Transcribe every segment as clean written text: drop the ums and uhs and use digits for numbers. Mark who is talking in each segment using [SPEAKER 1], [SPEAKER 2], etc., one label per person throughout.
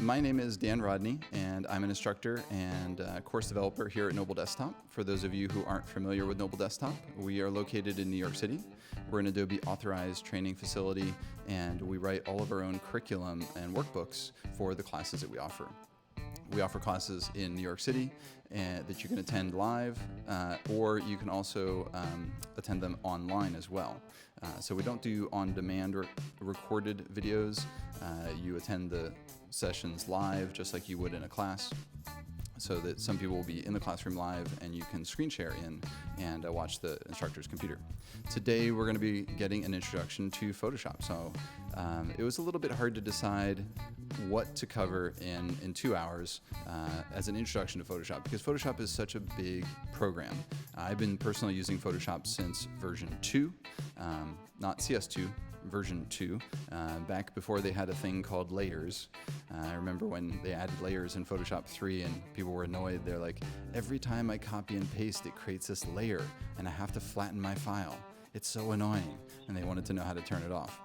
[SPEAKER 1] My name is Dan Rodney, and I'm an instructor and course developer here at Noble Desktop. For those of you who aren't familiar with Noble Desktop, we are located in New York City. We're an Adobe authorized training facility, and we write all of our own curriculum and workbooks for the classes that we offer. We offer classes in New York City that you can attend live, or you can also attend them online as well. So we don't do on-demand recorded videos. You attend the sessions live just like you would in a class, so that some people will be in the classroom live and you can screen share in and watch the instructor's computer. Today we're going to be getting an introduction to Photoshop. So it was a little bit hard to decide what to cover in 2 hours as an introduction to Photoshop, because Photoshop is such a big program. I've been personally using Photoshop since version 2, not CS2, version 2, back before they had a thing called layers. I remember when they added layers in Photoshop 3 and people were annoyed. They're like, every time I copy and paste, it creates this layer and I have to flatten my file. It's so annoying. And they wanted to know how to turn it off.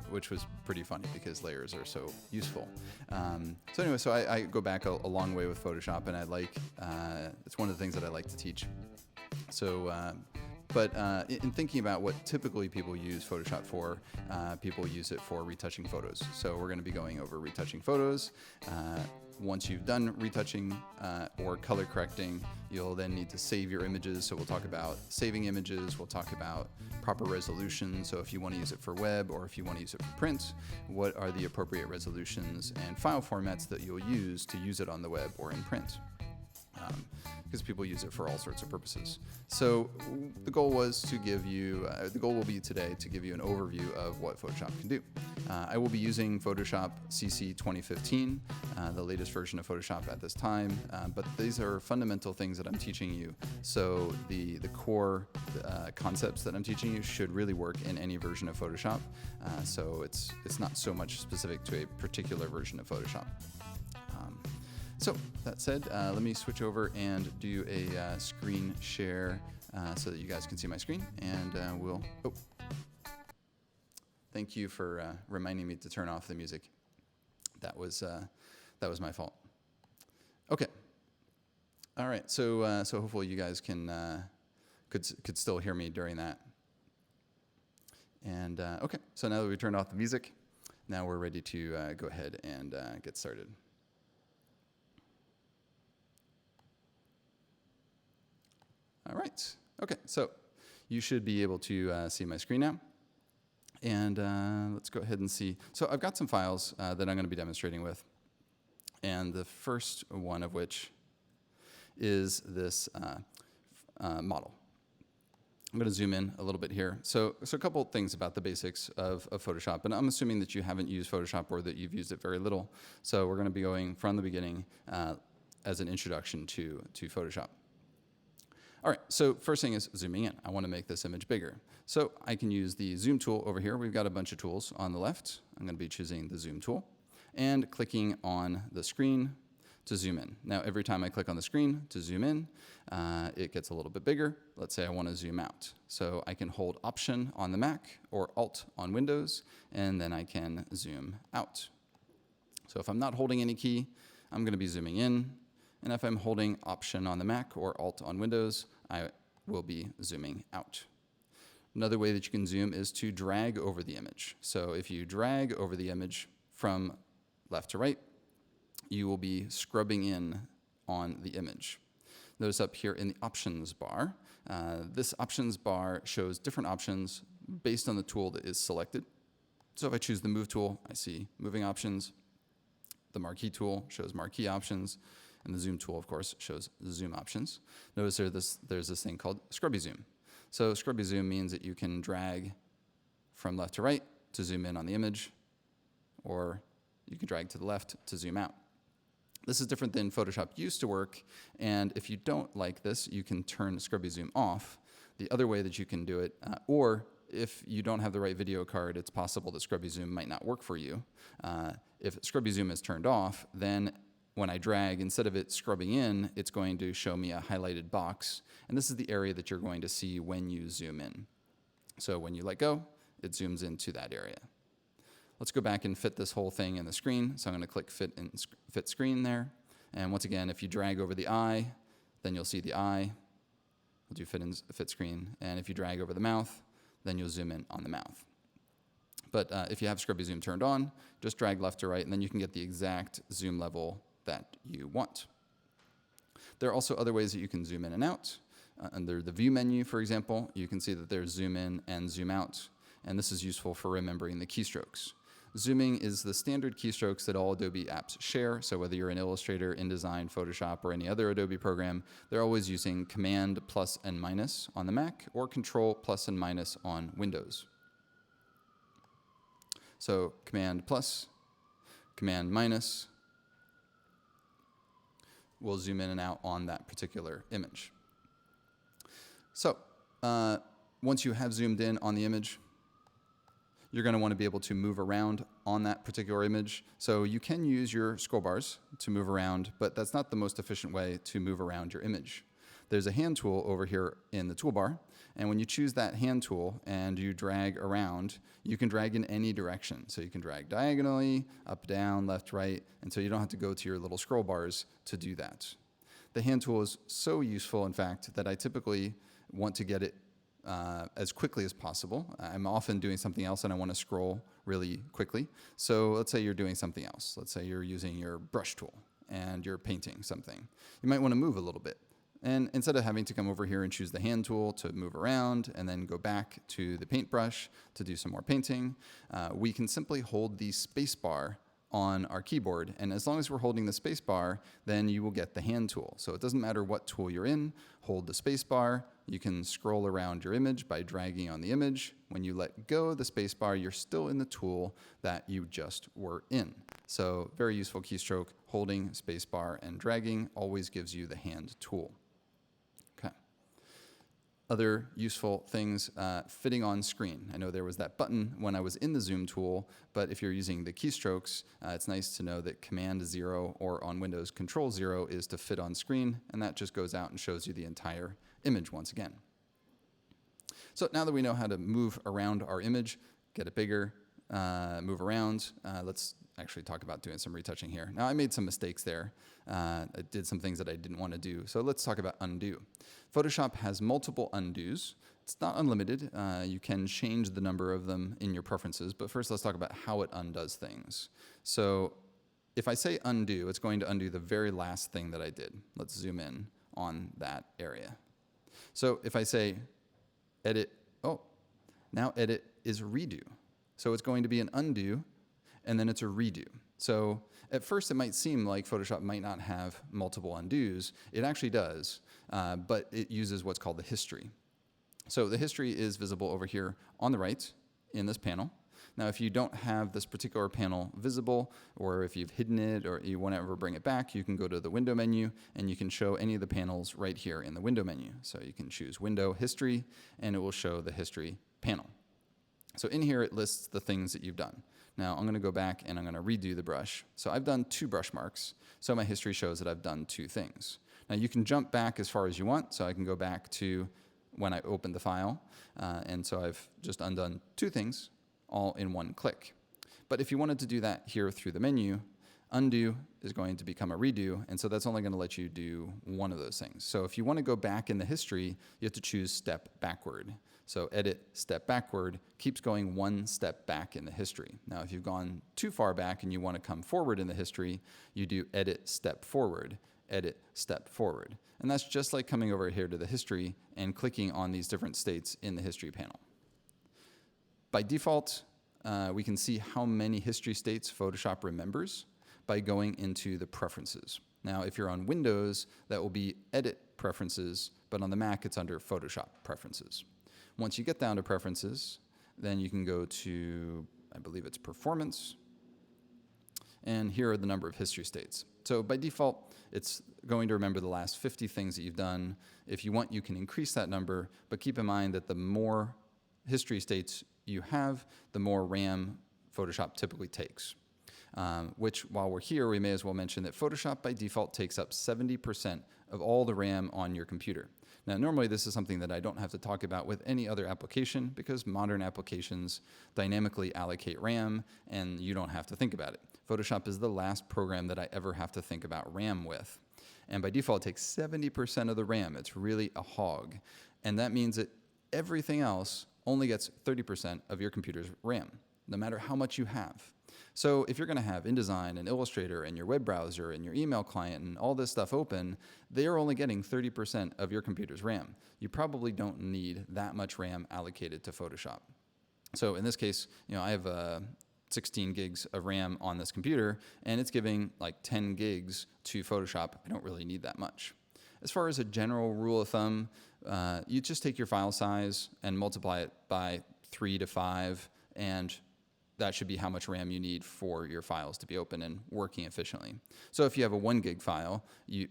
[SPEAKER 1] Which was pretty funny because layers are so useful. So anyway, so I go back a long way with Photoshop, and I like, it's one of the things that I like to teach. So, but in thinking about what typically people use Photoshop for, people use it for retouching photos. So we're going to be going over retouching photos. Once you've done retouching or color correcting, you'll then need to save your images. So we'll talk about saving images. We'll talk about proper resolution. So if you want to use it for web or if you want to use it for print, what are the appropriate resolutions and file formats that you'll use to use it on the web or in print? Because people use it for all sorts of purposes. So the goal was to give you, the goal will be today to give you an overview of what Photoshop can do. I will be using Photoshop CC 2015, the latest version of Photoshop at this time, but these are fundamental things that I'm teaching you. So the core concepts that I'm teaching you should really work in any version of Photoshop. So it's not so much specific to a particular version of Photoshop. So that said, let me switch over and do a screen share so that you guys can see my screen, and we'll. Oh, thank you for reminding me to turn off the music. That was my fault. Okay. All right. So so hopefully you guys can could still hear me during that. And okay. So now that we turned off the music, now we're ready to go ahead and get started. All right. Okay, so you should be able to see my screen now. And let's go ahead and see. So I've got some files that I'm going to be demonstrating with. And the first one of which is this model. I'm going to zoom in a little bit here. So a couple things about the basics of Photoshop. And I'm assuming that you haven't used Photoshop or that you've used it very little. So we're going to be going from the beginning as an introduction to Photoshop. All right, so first thing is zooming in. I want to make this image bigger. So I can use the zoom tool over here. We've got a bunch of tools on the left. I'm going to be choosing the zoom tool and clicking on the screen to zoom in. Now, every time I click on the screen to zoom in, it gets a little bit bigger. Let's say I want to zoom out. So I can hold Option on the Mac or Alt on Windows, and then I can zoom out. So if I'm not holding any key, I'm going to be zooming in. And if I'm holding Option on the Mac or Alt on Windows, I will be zooming out. Another way that you can zoom is to drag over the image. So if you drag over the image from left to right, you will be scrubbing in on the image. Notice up here in the Options bar, this Options bar shows different options based on the tool that is selected. So if I choose the Move tool, I see moving options. The Marquee tool shows marquee options. And the zoom tool, of course, shows zoom options. Notice there's this thing called scrubby zoom. So scrubby zoom means that you can drag from left to right to zoom in on the image, or you can drag to the left to zoom out. This is different than Photoshop used to work, and if you don't like this, you can turn scrubby zoom off. The other way that you can do it, or if you don't have the right video card, it's possible that scrubby zoom might not work for you. If scrubby zoom is turned off, then when I drag, instead of it scrubbing in, it's going to show me a highlighted box. And this is the area that you're going to see when you zoom in. So when you let go, it zooms into that area. Let's go back and fit this whole thing in the screen. So I'm going to click fit screen there. And once again, if you drag over the eye, then you'll see the eye. We'll do fit screen. And if you drag over the mouth, then you'll zoom in on the mouth. But if you have Scrubby Zoom turned on, just drag left to right, and then you can get the exact zoom level that you want. There are also other ways that you can zoom in and out. Under the View menu, for example, you can see that there's zoom in and zoom out, and this is useful for remembering the keystrokes. Zooming is the standard keystrokes that all Adobe apps share, so whether you're in Illustrator, InDesign, Photoshop, or any other Adobe program, they're always using Command plus and minus on the Mac, or Control plus and minus on Windows. So Command plus, Command minus will zoom in and out on that particular image. So once you have zoomed in on the image, you're going to want to be able to move around on that particular image. So you can use your scroll bars to move around, but that's not the most efficient way to move around your image. There's a hand tool over here in the toolbar, and when you choose that hand tool and you drag around, you can drag in any direction. So you can drag diagonally, up, down, left, right, and so you don't have to go to your little scroll bars to do that. The hand tool is so useful, in fact, that I typically want to get it as quickly as possible. I'm often doing something else and I want to scroll really quickly. So let's say you're doing something else. Let's say you're using your brush tool and you're painting something. You might want to move a little bit. And instead of having to come over here and choose the hand tool to move around and then go back to the paintbrush to do some more painting, we can simply hold the space bar on our keyboard. And as long as we're holding the space bar, then you will get the hand tool. So it doesn't matter what tool you're in, hold the space bar. You can scroll around your image by dragging on the image. When you let go of the space bar, you're still in the tool that you just were in. So very useful keystroke, holding space bar and dragging always gives you the hand tool. Other useful things, fitting on screen. I know there was that button when I was in the zoom tool, but if you're using the keystrokes, it's nice to know that Command 0 or on Windows Control 0 is to fit on screen, and that just goes out and shows you the entire image once again. So now that we know how to move around our image, get it bigger, move around, let's actually talk about doing some retouching here. Now I made some mistakes there. I did some things that I didn't want to do. So let's talk about undo. Photoshop has multiple undos. It's not unlimited. You can change the number of them in your preferences, but first let's talk about how it undoes things. So if I say undo, it's going to undo the very last thing that I did. Let's zoom in on that area. So if I say edit, now edit is redo. So it's going to be an undo, and then it's a redo. So at first it might seem like Photoshop might not have multiple undos. It actually does, but it uses what's called the history. So the history is visible over here on the right in this panel. Now if you don't have this particular panel visible, or if you've hidden it or you want to ever bring it back, you can go to the window menu and you can show any of the panels right here in the window menu. So you can choose window history and it will show the history panel. So in here it lists the things that you've done. Now I'm going to go back and I'm going to redo the brush. So I've done 2 brush marks, so my history shows that I've done 2 things. Now you can jump back as far as you want, so I can go back to when I opened the file, and so I've just undone 2 things all in one click. But if you wanted to do that here through the menu, undo is going to become a redo, and so that's only going to let you do one of those things. So if you want to go back in the history, you have to choose step backward. So edit, step backward, keeps going 1 step back in the history. Now if you've gone too far back and you want to come forward in the history, you do edit, step forward, edit, step forward. And that's just like coming over here to the history and clicking on these different states in the history panel. By default, we can see how many history states Photoshop remembers by going into the preferences. Now if you're on Windows, that will be edit preferences, but on the Mac it's under Photoshop preferences. Once you get down to preferences, then you can go to, I believe it's performance, and here are the number of history states. So by default, it's going to remember the last 50 things that you've done. If you want, you can increase that number, but keep in mind that the more history states you have, the more RAM Photoshop typically takes. Which, while we're here, we may as well mention that Photoshop by default takes up 70% of all the RAM on your computer. Now, normally this is something that I don't have to talk about with any other application because modern applications dynamically allocate RAM and you don't have to think about it. Photoshop is the last program that I ever have to think about RAM with. And by default, it takes 70% of the RAM. It's really a hog. And that means that everything else only gets 30% of your computer's RAM, no matter how much you have. So if you're going to have InDesign and Illustrator and your web browser and your email client and all this stuff open, they're only getting 30% of your computer's RAM. You probably don't need that much RAM allocated to Photoshop. So in this case, I have 16 gigs of RAM on this computer, and it's giving like 10 gigs to Photoshop. I don't really need that much. As far as a general rule of thumb, you just take your file size and multiply it by 3 to 5, and that should be how much RAM you need for your files to be open and working efficiently. So if you have a 1 gig file,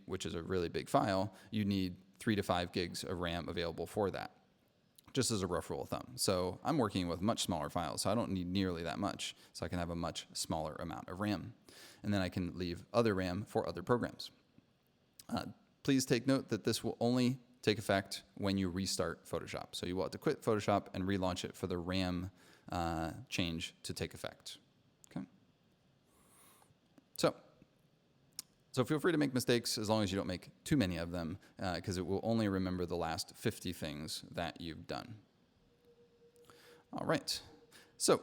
[SPEAKER 1] which is a really big file, you need 3 to 5 gigs of RAM available for that, just as a rough rule of thumb. So I'm working with much smaller files, so I don't need nearly that much, so I can have a much smaller amount of RAM. And then I can leave other RAM for other programs. Please take note that this will only take effect when you restart Photoshop. So you will have to quit Photoshop and relaunch it for the RAM change to take effect. Okay. So feel free to make mistakes as long as you don't make too many of them, because it will only remember the last 50 things that you've done. All right. So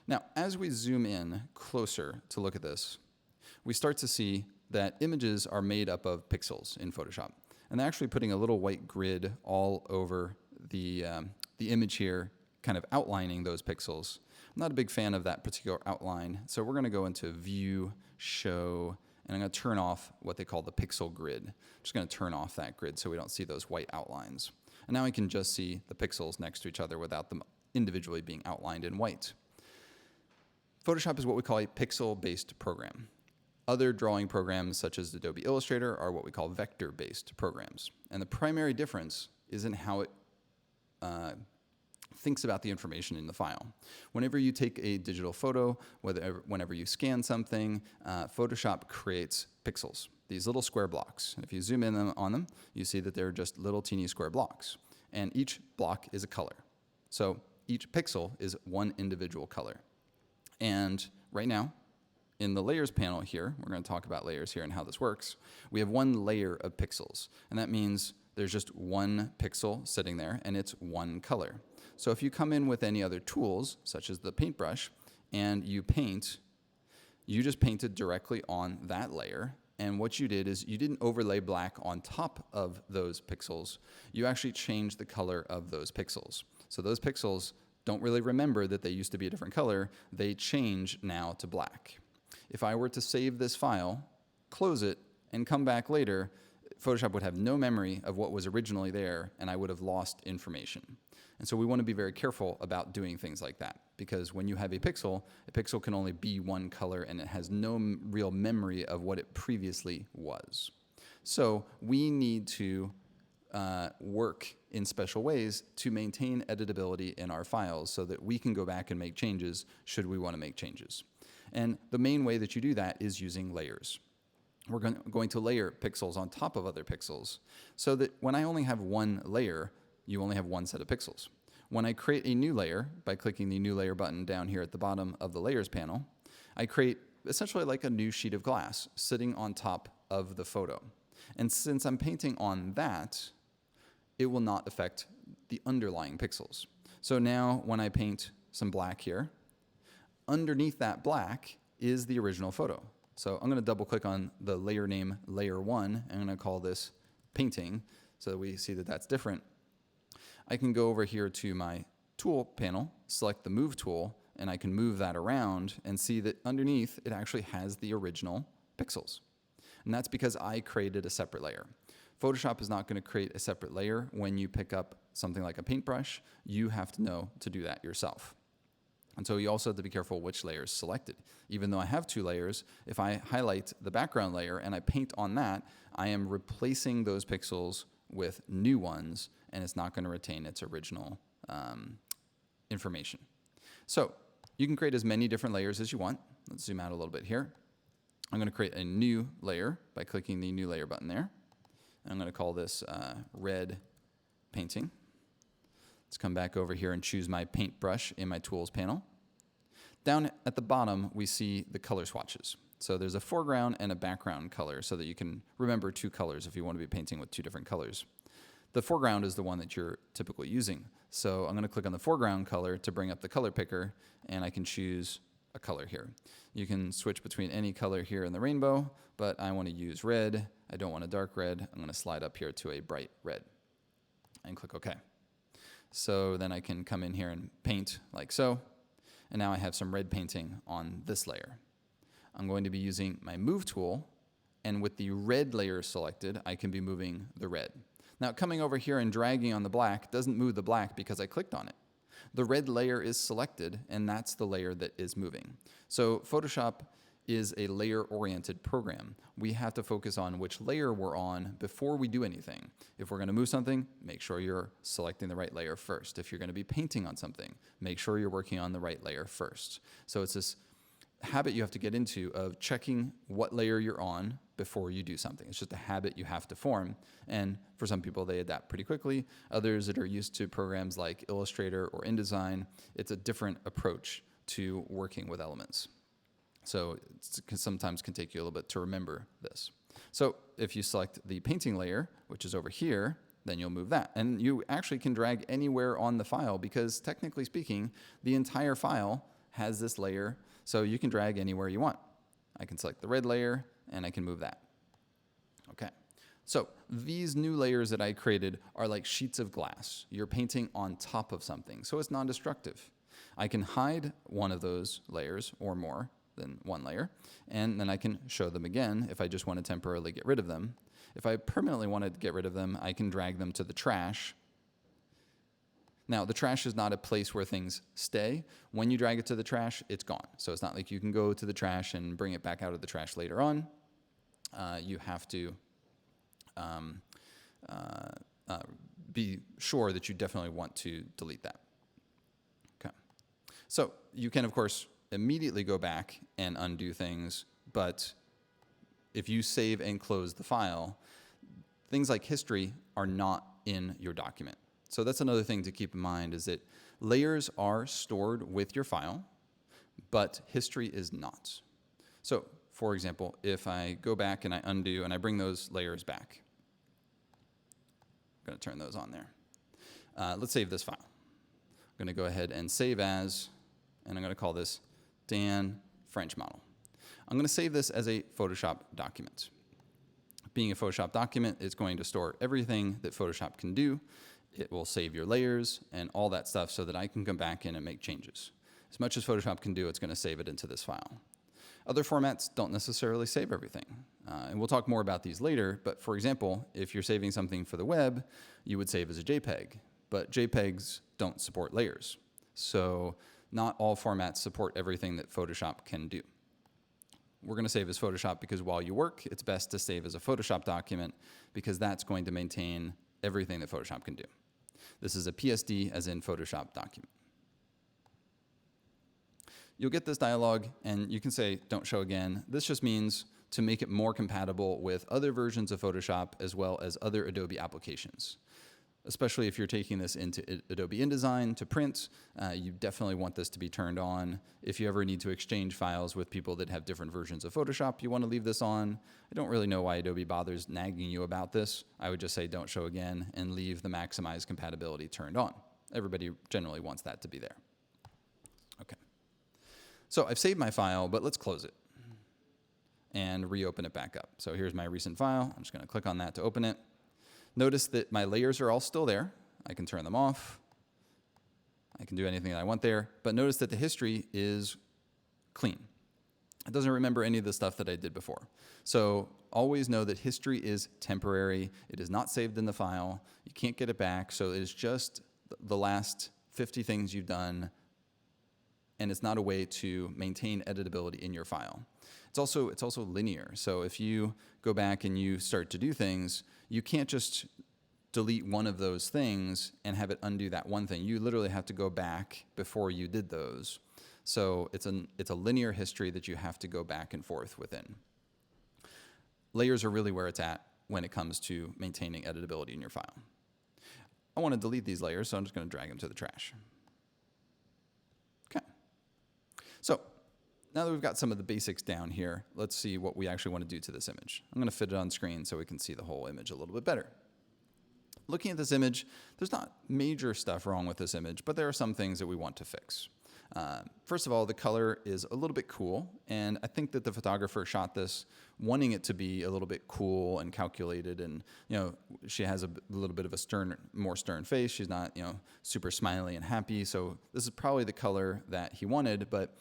[SPEAKER 1] now, as we zoom in closer to look at this, we start to see that images are made up of pixels in Photoshop. And they're actually putting a little white grid all over the image here, kind of outlining those pixels. I'm not a big fan of that particular outline, so we're going to go into View, Show, and I'm going to turn off what they call the pixel grid. I'm just going to turn off that grid so we don't see those white outlines. And now we can just see the pixels next to each other without them individually being outlined in white. Photoshop is what we call a pixel-based program. Other drawing programs, such as Adobe Illustrator, are what we call vector-based programs. And the primary difference is in how it thinks about the information in the file. Whenever you take a digital photo, whenever you scan something, Photoshop creates pixels, these little square blocks. And if you zoom in on them, you see that they're just little teeny square blocks. And each block is a color. So each pixel is one individual color. And right now, in the layers panel here, we're going to talk about layers here and how this works. We have one layer of pixels, and that means there's just one pixel sitting there, and it's one color. So if you come in with any other tools, such as the paintbrush, and you paint, you just painted directly on that layer, and what you did is you didn't overlay black on top of those pixels. You actually changed the color of those pixels. So those pixels don't really remember that they used to be a different color. They change now to black. If I were to save this file, close it, and come back later, Photoshop would have no memory of what was originally there, and I would have lost information. And so we want to be very careful about doing things like that, because when you have a pixel can only be one color, and it has no real memory of what it previously was. So we need to work in special ways to maintain editability in our files so that we can go back and make changes should we want to make changes. And the main way that you do that is using layers. We're going to layer pixels on top of other pixels so that when I only have one layer, you only have one set of pixels. When I create a new layer by clicking the New Layer button down here at the bottom of the Layers panel, I create essentially like a new sheet of glass sitting on top of the photo. And since I'm painting on that, it will not affect the underlying pixels. So now when I paint some black here, underneath that black is the original photo. So I'm going to double click on the layer name, layer 1. I'm going to call this painting so that we see that that's different. I can go over here to my tool panel, select the move tool, and I can move that around and see that underneath it actually has the original pixels. And that's because I created a separate layer. Photoshop is not going to create a separate layer when you pick up something like a paintbrush. You have to know to do that yourself. And so you also have to be careful which layer is selected. Even though I have two layers, if I highlight the background layer and I paint on that, I am replacing those pixels with new ones, and it's not going to retain its original information. So you can create as many different layers as you want. Let's zoom out a little bit here. I'm going to create a new layer by clicking the New Layer button there. I'm going to call this red painting. Let's come back over here and choose my paintbrush in my tools panel. Down at the bottom, we see the color swatches. So there's a foreground and a background color so that you can remember two colors if you want to be painting with two different colors. The foreground is the one that you're typically using. So I'm going to click on the foreground color to bring up the color picker, and I can choose a color here. You can switch between any color here in the rainbow, but I want to use red. I don't want a dark red. I'm going to slide up here to a bright red and click OK. So then I can come in here and paint like so. And now I have some red painting on this layer. I'm going to be using my move tool, and with the red layer selected, I can be moving the red. Now coming over here and dragging on the black doesn't move the black because I clicked on it. The red layer is selected, and that's the layer that is moving. So Photoshop is a layer-oriented program. We have to focus on which layer we're on before we do anything. If we're going to move something, make sure you're selecting the right layer first. If you're going to be painting on something, make sure you're working on the right layer first. So it's this habit you have to get into of checking what layer you're on before you do something. It's just a habit you have to form. And for some people, they adapt pretty quickly. Others that are used to programs like Illustrator or InDesign, it's a different approach to working with elements. So it sometimes can take you a little bit to remember this. So if you select the painting layer, which is over here, then you'll move that. And you actually can drag anywhere on the file because technically speaking, the entire file has this layer, so you can drag anywhere you want. I can select the red layer and I can move that. Okay. So these new layers that I created are like sheets of glass. You're painting on top of something, so it's non-destructive. I can hide one of those layers or more than one layer, and then I can show them again if I just want to temporarily get rid of them. If I permanently want to get rid of them, I can drag them to the trash. Now, the trash is not a place where things stay. When you drag it to the trash, it's gone. So it's not like you can go to the trash and bring it back out of the trash later on. You have to be sure that you definitely want to delete that. Okay. So you can, of course, immediately go back and undo things, but if you save and close the file, things like history are not in your document. So that's another thing to keep in mind, is that layers are stored with your file, but history is not. So for example, if I go back and I undo and I bring those layers back, I'm going to turn those on there. Let's save this file. I'm going to go ahead and save as, and I'm going to call this Dan French model. I'm going to save this as a Photoshop document. Being a Photoshop document, it's going to store everything that Photoshop can do. It will save your layers and all that stuff so that I can come back in and make changes. As much as Photoshop can do, it's going to save it into this file. Other formats don't necessarily save everything. And we'll talk more about these later, but for example, if you're saving something for the web, you would save as a JPEG, but JPEGs don't support layers. So not all formats support everything that Photoshop can do. We're going to save as Photoshop because while you work, it's best to save as a Photoshop document because that's going to maintain everything that Photoshop can do. This is a PSD, as in Photoshop document. You'll get this dialog, and you can say, don't show again. This just means to make it more compatible with other versions of Photoshop as well as other Adobe applications. Especially if you're taking this into Adobe InDesign to print, you definitely want this to be turned on. If you ever need to exchange files with people that have different versions of Photoshop, you want to leave this on. I don't really know why Adobe bothers nagging you about this. I would just say don't show again and leave the maximize compatibility turned on. Everybody generally wants that to be there. Okay. So I've saved my file, but let's close it and reopen it back up. So here's my recent file. I'm just going to click on that to open it. Notice that my layers are all still there. I can turn them off. I can do anything that I want there. But notice that the history is clean. It doesn't remember any of the stuff that I did before. So always know that history is temporary. It is not saved in the file. You can't get it back. So it is just the last 50 things you've done, and it's not a way to maintain editability in your file. It's also linear. So if you go back and you start to do things, you can't just delete one of those things and have it undo that one thing. You literally have to go back before you did those. So it's a linear history that you have to go back and forth within. Layers are really where it's at. when it comes to maintaining editability in your file. I want to delete these layers, so I'm just going to drag them to the trash. Okay. So now that we've got some of the basics down here, let's see what we actually want to do to this image. I'm going to fit it on screen so we can see the whole image a little bit better. Looking at this image, there's not major stuff wrong with this image, but there are some things that we want to fix. First of all, the color is a little bit cool, and I think that the photographer shot this wanting it to be a little bit cool and calculated, and she has a little bit of a more stern face. She's not super smiley and happy, so this is probably the color that he wanted, but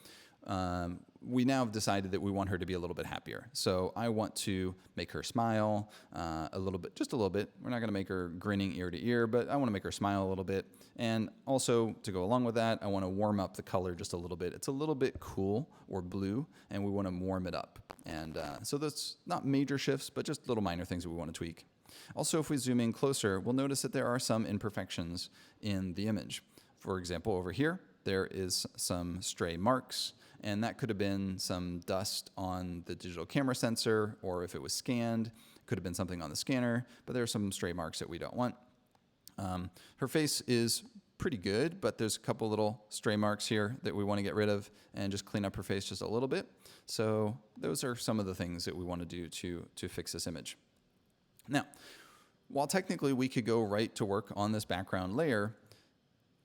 [SPEAKER 1] we now have decided that we want her to be a little bit happier. So I want to make her smile a little bit, just a little bit. We're not going to make her grinning ear to ear, but I want to make her smile a little bit. And also, to go along with that, I want to warm up the color just a little bit. It's a little bit cool or blue, and we want to warm it up. And so that's not major shifts, but just little minor things that we want to tweak. Also, if we zoom in closer, we'll notice that there are some imperfections in the image. For example, over here, there is some stray marks, and that could have been some dust on the digital camera sensor, or if it was scanned, could have been something on the scanner, but there are some stray marks that we don't want. Her face is pretty good, but there's a couple little stray marks here that we want to get rid of and just clean up her face just a little bit. So those are some of the things that we want to do to fix this image. Now, while technically we could go right to work on this background layer,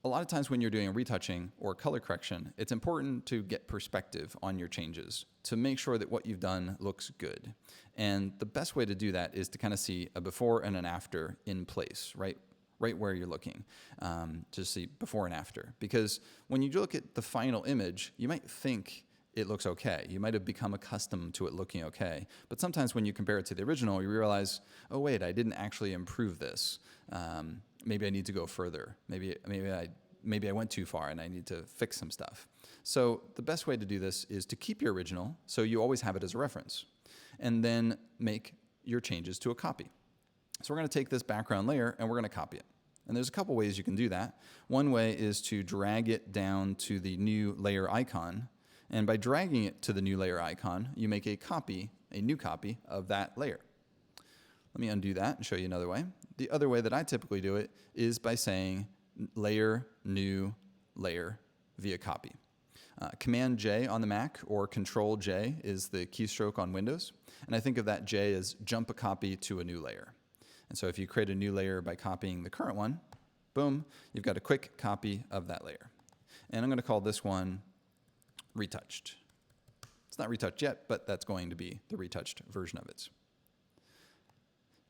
[SPEAKER 1] a lot of times when you're doing retouching or color correction, it's important to get perspective on your changes to make sure that what you've done looks good. And the best way to do that is to kind of see a before and an after in place, right where you're looking, to see before and after. Because when you look at the final image, you might think it looks okay. You might have become accustomed to it looking okay. But sometimes when you compare it to the original, you realize, oh wait, I didn't actually improve this. Maybe I need to go further. Maybe I went too far and I need to fix some stuff. So the best way to do this is to keep your original so you always have it as a reference, and then make your changes to a copy. So we're going to take this background layer and we're going to copy it. And there's a couple ways you can do that. One way is to drag it down to the new layer icon. And by dragging it to the new layer icon, you make a new copy of that layer. Let me undo that and show you another way. The other way that I typically do it is by saying layer, new, layer via copy. Command J on the Mac or Control J is the keystroke on Windows. And I think of that J as jump a copy to a new layer. And so if you create a new layer by copying the current one, boom, you've got a quick copy of that layer. And I'm going to call this one retouched. It's not retouched yet, but that's going to be the retouched version of it.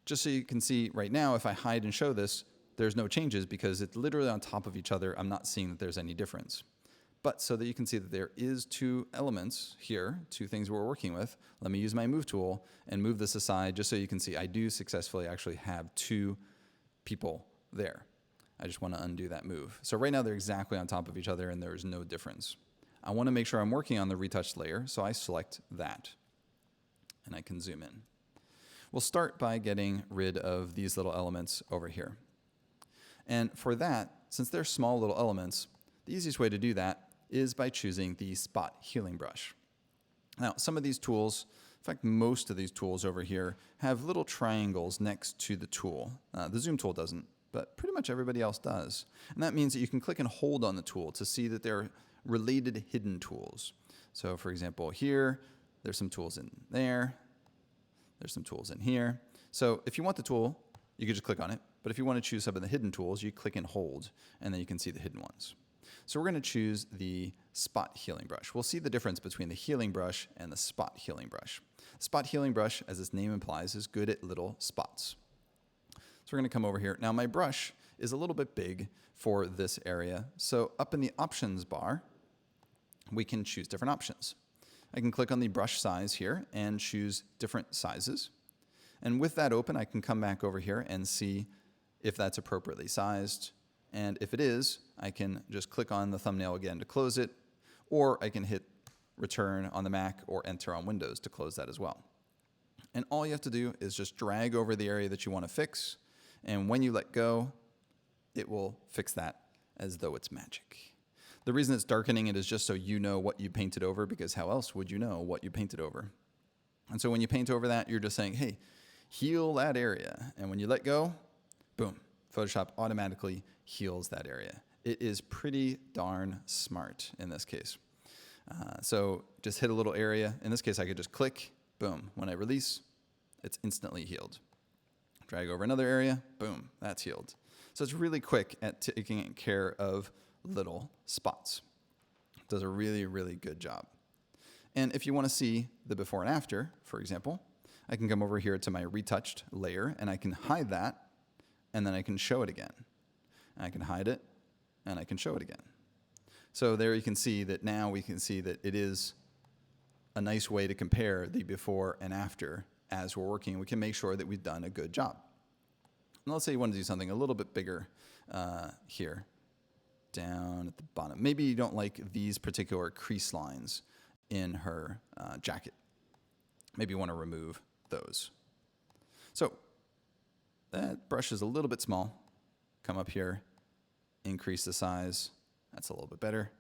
[SPEAKER 1] Just so you can see right now, if I hide and show this, there's no changes because it's literally on top of each other. I'm not seeing that there's any difference. But so that you can see that there is two elements here, two things we're working with, let me use my move tool and move this aside just so you can see I do successfully actually have two people there. I just want to undo that move. So right now they're exactly on top of each other and there's no difference. I want to make sure I'm working on the retouched layer, so I select that. And I can zoom in. We'll start by getting rid of these little elements over here. And for that, since they're small little elements, the easiest way to do that is by choosing the spot healing brush. Now, some of these tools, in fact, most of these tools over here have little triangles next to the tool. The zoom tool doesn't, but pretty much everybody else does. And that means that you can click and hold on the tool to see that they're related hidden tools. So for example, here, there's some tools in there. There's some tools in here. So if you want the tool, you can just click on it. But if you want to choose some of the hidden tools, you click and hold, and then you can see the hidden ones. So we're going to choose the spot healing brush. We'll see the difference between the healing brush and the spot healing brush. Spot healing brush, as its name implies, is good at little spots. So we're going to come over here. Now my brush is a little bit big for this area. So up in the options bar, we can choose different options. I can click on the brush size here and choose different sizes. And with that open, I can come back over here and see if that's appropriately sized. And if it is, I can just click on the thumbnail again to close it, or I can hit return on the Mac or enter on Windows to close that as well. And all you have to do is just drag over the area that you want to fix. And when you let go, it will fix that as though it's magic. The reason it's darkening it is just so you know what you painted over, because how else would you know what you painted over? And so when you paint over that, you're just saying, hey, heal that area. And when you let go, boom, Photoshop automatically heals that area. It is pretty darn smart in this case. So just hit a little area. In this case, I could just click, boom. When I release, it's instantly healed. Drag over another area, boom, that's healed. So it's really quick at taking care of little spots. It does a really, really good job. And if you want to see the before and after, for example, I can come over here to my retouched layer and I can hide that and then I can show it again. And I can hide it and I can show it again. So there you can see that now we can see that it is a nice way to compare the before and after as we're working. We can make sure that we've done a good job. And let's say you want to do something a little bit bigger here, down at the bottom. Maybe you don't like these particular crease lines in her jacket. Maybe you want to remove those. So that brush is a little bit small. Come up here, increase the size. That's a little bit better.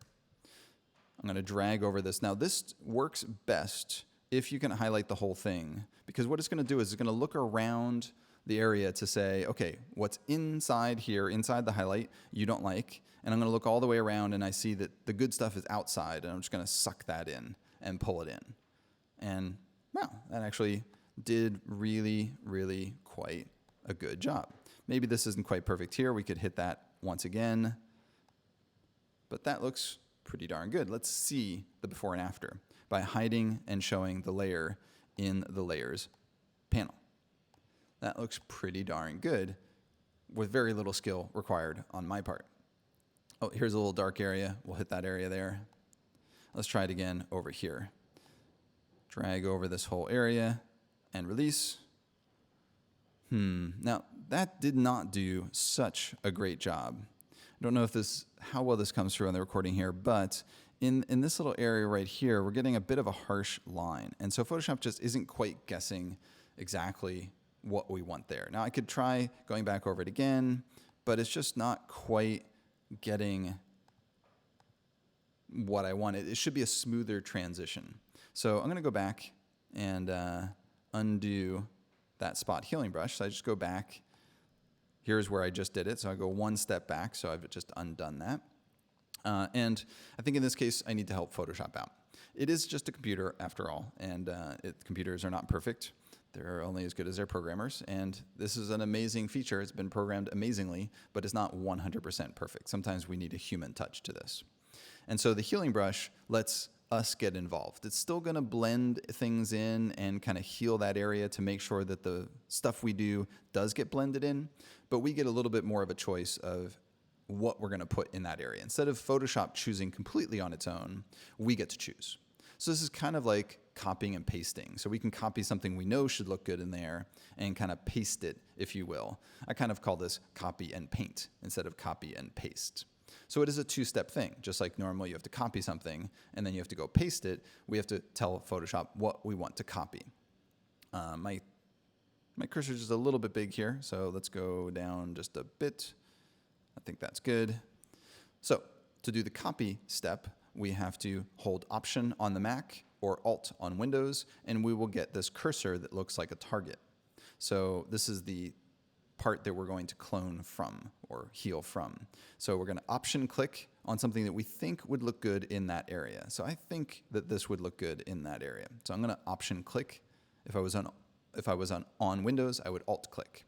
[SPEAKER 1] I'm going to drag over this. Now this works best if you can highlight the whole thing, because what it's going to do is it's going to look around the area to say, okay, what's inside here, inside the highlight, you don't like, and I'm going to look all the way around and I see that the good stuff is outside, and I'm just going to suck that in and pull it in. And wow, that actually did really, really quite a good job. Maybe this isn't quite perfect here. We could hit that once again, but that looks pretty darn good. Let's see the before and after by hiding and showing the layer in the layers panel. That looks pretty darn good with very little skill required on my part. Oh, here's a little dark area. We'll hit that area there. Let's try it again over here. Drag over this whole area and release. Now, that did not do such a great job. I don't know if how well this comes through on the recording here, but in this little area right here, we're getting a bit of a harsh line. And so Photoshop just isn't quite guessing exactly what we want there. Now I could try going back over it again, but it's just not quite getting what I want. It should be a smoother transition. So I'm going to go back and undo that spot healing brush. So I just go back. Here's where I just did it. So I go one step back. So I've just undone that. And I think in this case, I need to help Photoshop out. It is just a computer after all, and computers are not perfect. They're only as good as their programmers, and this is an amazing feature. It's been programmed amazingly, but it's not 100% perfect. Sometimes we need a human touch to this. And so the healing brush lets us get involved. It's still going to blend things in and kind of heal that area to make sure that the stuff we do does get blended in, but we get a little bit more of a choice of what we're going to put in that area. Instead of Photoshop choosing completely on its own, we get to choose. So this is kind of like copying and pasting. So we can copy something we know should look good in there and kind of paste it, if you will. I kind of call this copy and paint instead of copy and paste. So it is a two-step thing. Just like normally you have to copy something and then you have to go paste it, we have to tell Photoshop what we want to copy. My cursor is just a little bit big here, so let's go down just a bit. I think that's good. So to do the copy step, we have to hold Option on the Mac or Alt on Windows, and we will get this cursor that looks like a target. So this is the part that we're going to clone from or heal from. So we're going to Option click on something that we think would look good in that area. So I think that this would look good in that area. So I'm going to Option click. If I was on Windows, I would Alt click.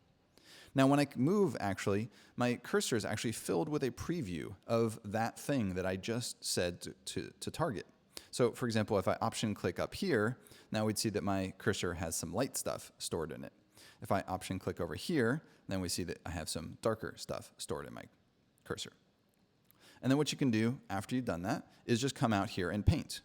[SPEAKER 1] Now when I move, actually, my cursor is actually filled with a preview of that thing that I just said to target. So for example, if I Option click up here, now we'd see that my cursor has some light stuff stored in it. If I Option click over here, then we see that I have some darker stuff stored in my cursor. And then what you can do after you've done that is just come out here and paint.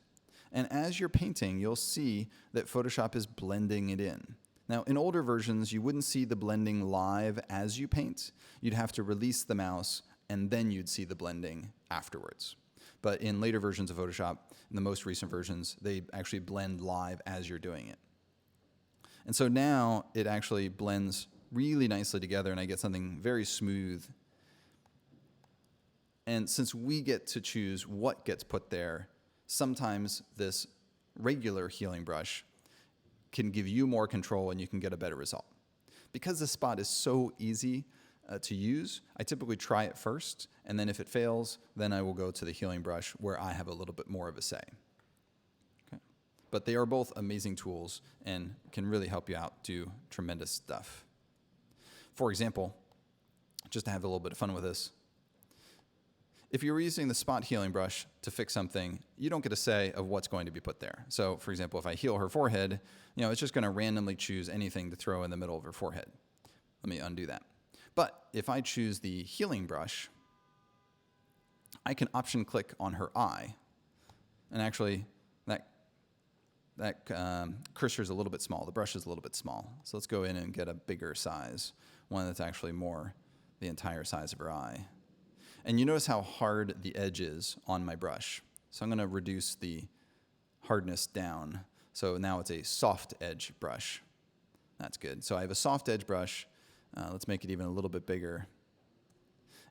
[SPEAKER 1] And as you're painting, you'll see that Photoshop is blending it in. Now, in older versions, you wouldn't see the blending live as you paint. You'd have to release the mouse, and then you'd see the blending afterwards. But in later versions of Photoshop, in the most recent versions, they actually blend live as you're doing it. And so now it actually blends really nicely together, and I get something very smooth. And since we get to choose what gets put there, sometimes this regular healing brush can give you more control and you can get a better result. Because this spot is so easy to use, I typically try it first, and then if it fails, then I will go to the healing brush where I have a little bit more of a say. Okay. But they are both amazing tools and can really help you out do tremendous stuff. For example, just to have a little bit of fun with this, if you're using the spot healing brush to fix something, you don't get a say of what's going to be put there. So for example, if I heal her forehead, it's just going to randomly choose anything to throw in the middle of her forehead. Let me undo that. But if I choose the healing brush, I can option click on her eye. And actually, that cursor is a little bit small. The brush is a little bit small. So let's go in and get a bigger size, one that's actually more the entire size of her eye. And you notice how hard the edge is on my brush. So I'm going to reduce the hardness down. So now it's a soft edge brush. That's good. So I have a soft edge brush. Let's make it even a little bit bigger.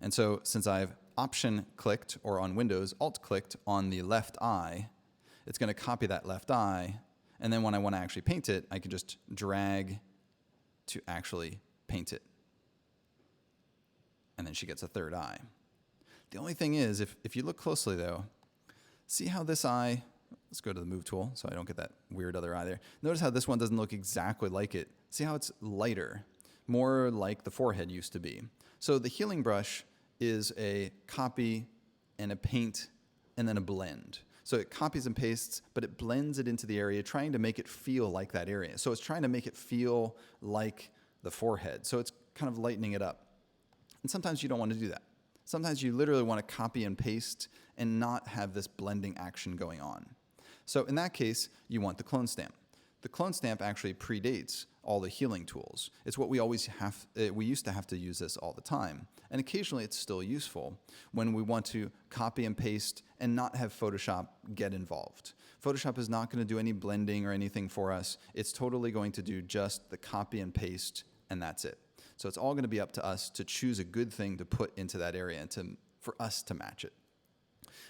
[SPEAKER 1] And so since I've option clicked, or on Windows, alt clicked on the left eye, it's going to copy that left eye. And then when I want to actually paint it, I can just drag to actually paint it. And then she gets a third eye. The only thing is, if you look closely though, see how this eye, let's go to the move tool so I don't get that weird other eye there. Notice how this one doesn't look exactly like it. See how it's lighter, more like the forehead used to be. So the healing brush is a copy and a paint and then a blend. So it copies and pastes, but it blends it into the area, trying to make it feel like that area. So it's trying to make it feel like the forehead. So it's kind of lightening it up. And sometimes you don't want to do that. Sometimes you literally want to copy and paste and not have this blending action going on. So in that case, you want the clone stamp. The clone stamp actually predates all the healing tools. It's what we always have, we used to have to use this all the time. And occasionally it's still useful when we want to copy and paste and not have Photoshop get involved. Photoshop is not going to do any blending or anything for us. It's totally going to do just the copy and paste, and that's it. So it's all going to be up to us to choose a good thing to put into that area and for us to match it.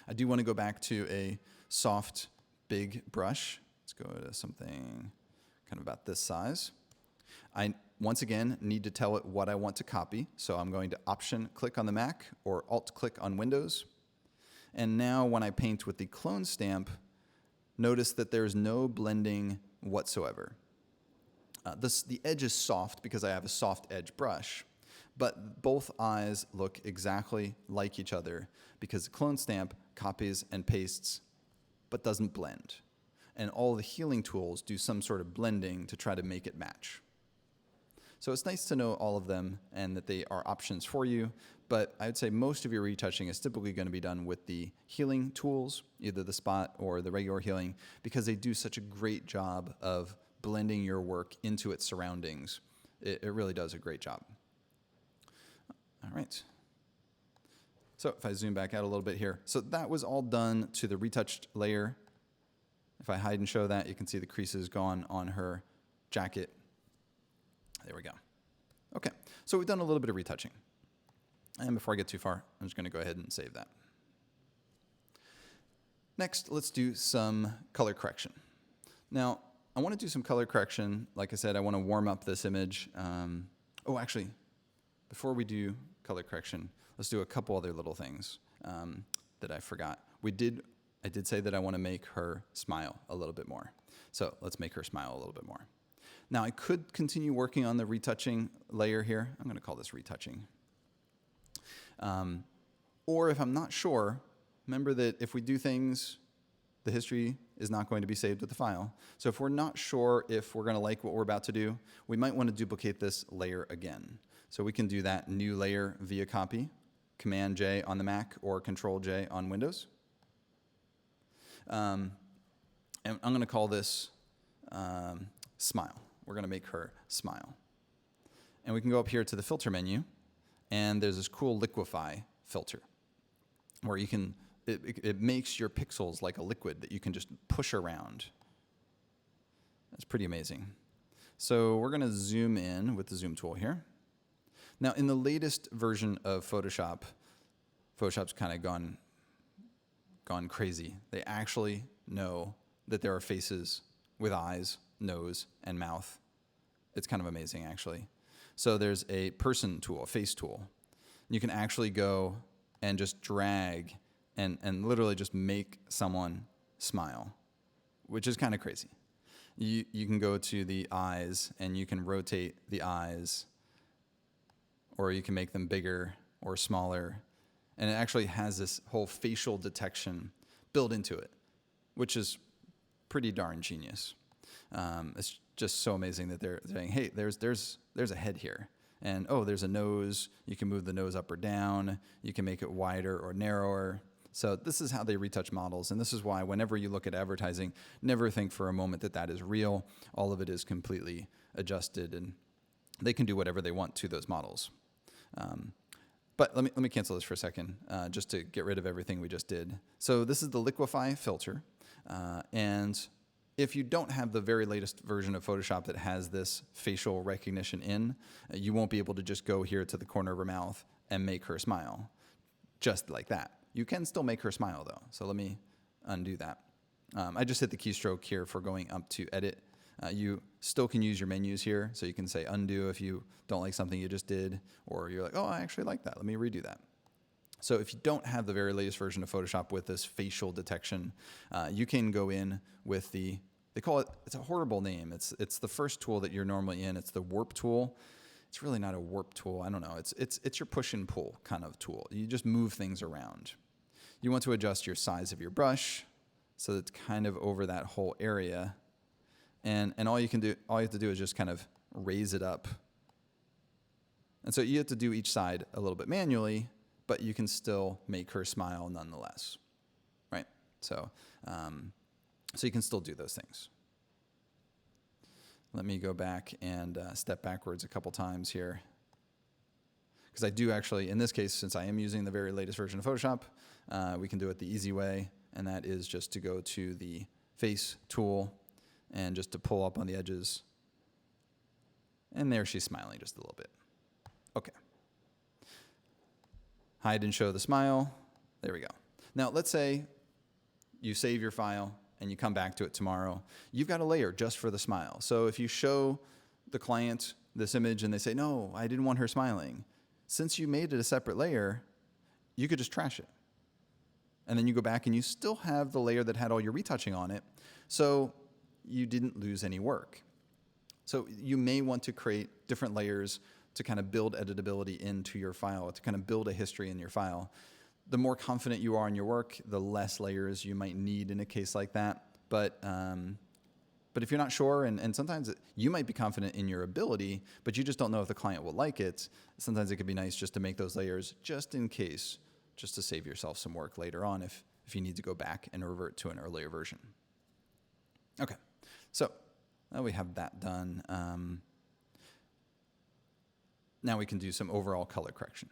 [SPEAKER 1] I do want to go back to a soft, big brush. Let's go to something kind of about this size. I, once again, need to tell it what I want to copy. So I'm going to option click on the Mac or alt click on Windows. And now when I paint with the clone stamp, notice that there's no blending whatsoever. The edge is soft because I have a soft edge brush, but both eyes look exactly like each other because the clone stamp copies and pastes but doesn't blend. And all the healing tools do some sort of blending to try to make it match. So it's nice to know all of them and that they are options for you, but I would say most of your retouching is typically going to be done with the healing tools, either the spot or the regular healing, because they do such a great job of blending your work into its surroundings. It really does a great job. All right. So if I zoom back out a little bit here. So that was all done to the retouched layer. If I hide and show that, you can see the creases gone on her jacket. There we go. Okay, so we've done a little bit of retouching. And before I get too far, I'm just going to go ahead and save that. Next, let's do some color correction. Now, I want to do some color correction. Like I said, I want to warm up this image. Actually, before we do color correction, let's do a couple other little things that I forgot. I did say that I want to make her smile a little bit more. So let's make her smile a little bit more. Now, I could continue working on the retouching layer here. I'm going to call this retouching. Or if I'm not sure, remember that if we do things, the history is not going to be saved with the file. So if we're not sure if we're going to like what we're about to do, we might want to duplicate this layer again. So we can do that new layer via copy, Command J on the Mac or Control J on Windows. And I'm going to call this smile. We're going to make her smile. And we can go up here to the filter menu, and there's this cool Liquify filter where you can, it makes your pixels like a liquid that you can just push around. That's pretty amazing. So we're going to zoom in with the zoom tool here. Now, in the latest version of Photoshop, Photoshop's kind of gone crazy. They actually know that there are faces with eyes, nose, and mouth. It's kind of amazing, actually. So there's a person tool, a face tool. You can actually go and just drag and literally just make someone smile, which is kind of crazy. You can go to the eyes and you can rotate the eyes, or you can make them bigger or smaller. And it actually has this whole facial detection built into it, which is pretty darn genius. It's just so amazing that they're saying, hey, there's a head here. And, oh, there's a nose. You can move the nose up or down. You can make it wider or narrower. So this is how they retouch models. And this is why whenever you look at advertising, never think for a moment that that is real. All of it is completely adjusted, and they can do whatever they want to those models. But let me cancel this for a second, just to get rid of everything we just did. So this is the Liquify filter. And if you don't have the very latest version of Photoshop that has this facial recognition in, you won't be able to just go here to the corner of her mouth and make her smile just like that. You can still make her smile though. So let me undo that. I just hit the keystroke here for going up to edit. You still can use your menus here. So you can say undo if you don't like something you just did, or you're like, oh, I actually like that. Let me redo that. So if you don't have the very latest version of Photoshop with this facial detection, you can go in with they call it, it's a horrible name. It's the first tool that you're normally in. It's the warp tool. It's really not a warp tool. I don't know. It's your push and pull kind of tool. You just move things around. You want to adjust your size of your brush so that it's kind of over that whole area. And all you have to do is just kind of raise it up. And so you have to do each side a little bit manually, but you can still make her smile nonetheless, right? So you can still do those things. Let me go back and step backwards a couple times here. Because I do actually, in this case, since I am using the very latest version of Photoshop, we can do it the easy way, and that is just to go to the face tool and just to pull up on the edges. And there she's smiling just a little bit. Okay. Hide and show the smile. There we go. Now, let's say you save your file and you come back to it tomorrow. You've got a layer just for the smile. So if you show the client this image and they say, no, I didn't want her smiling, since you made it a separate layer, you could just trash it. And then you go back and you still have the layer that had all your retouching on it. So you didn't lose any work. So you may want to create different layers to kind of build editability into your file, to kind of build a history in your file. The more confident you are in your work, the less layers you might need in a case like that. But if you're not sure, and sometimes you might be confident in your ability, but you just don't know if the client will like it, sometimes it could be nice just to make those layers just in case, just to save yourself some work later on if you need to go back and revert to an earlier version. Okay, so now we have that done. Now we can do some overall color correction.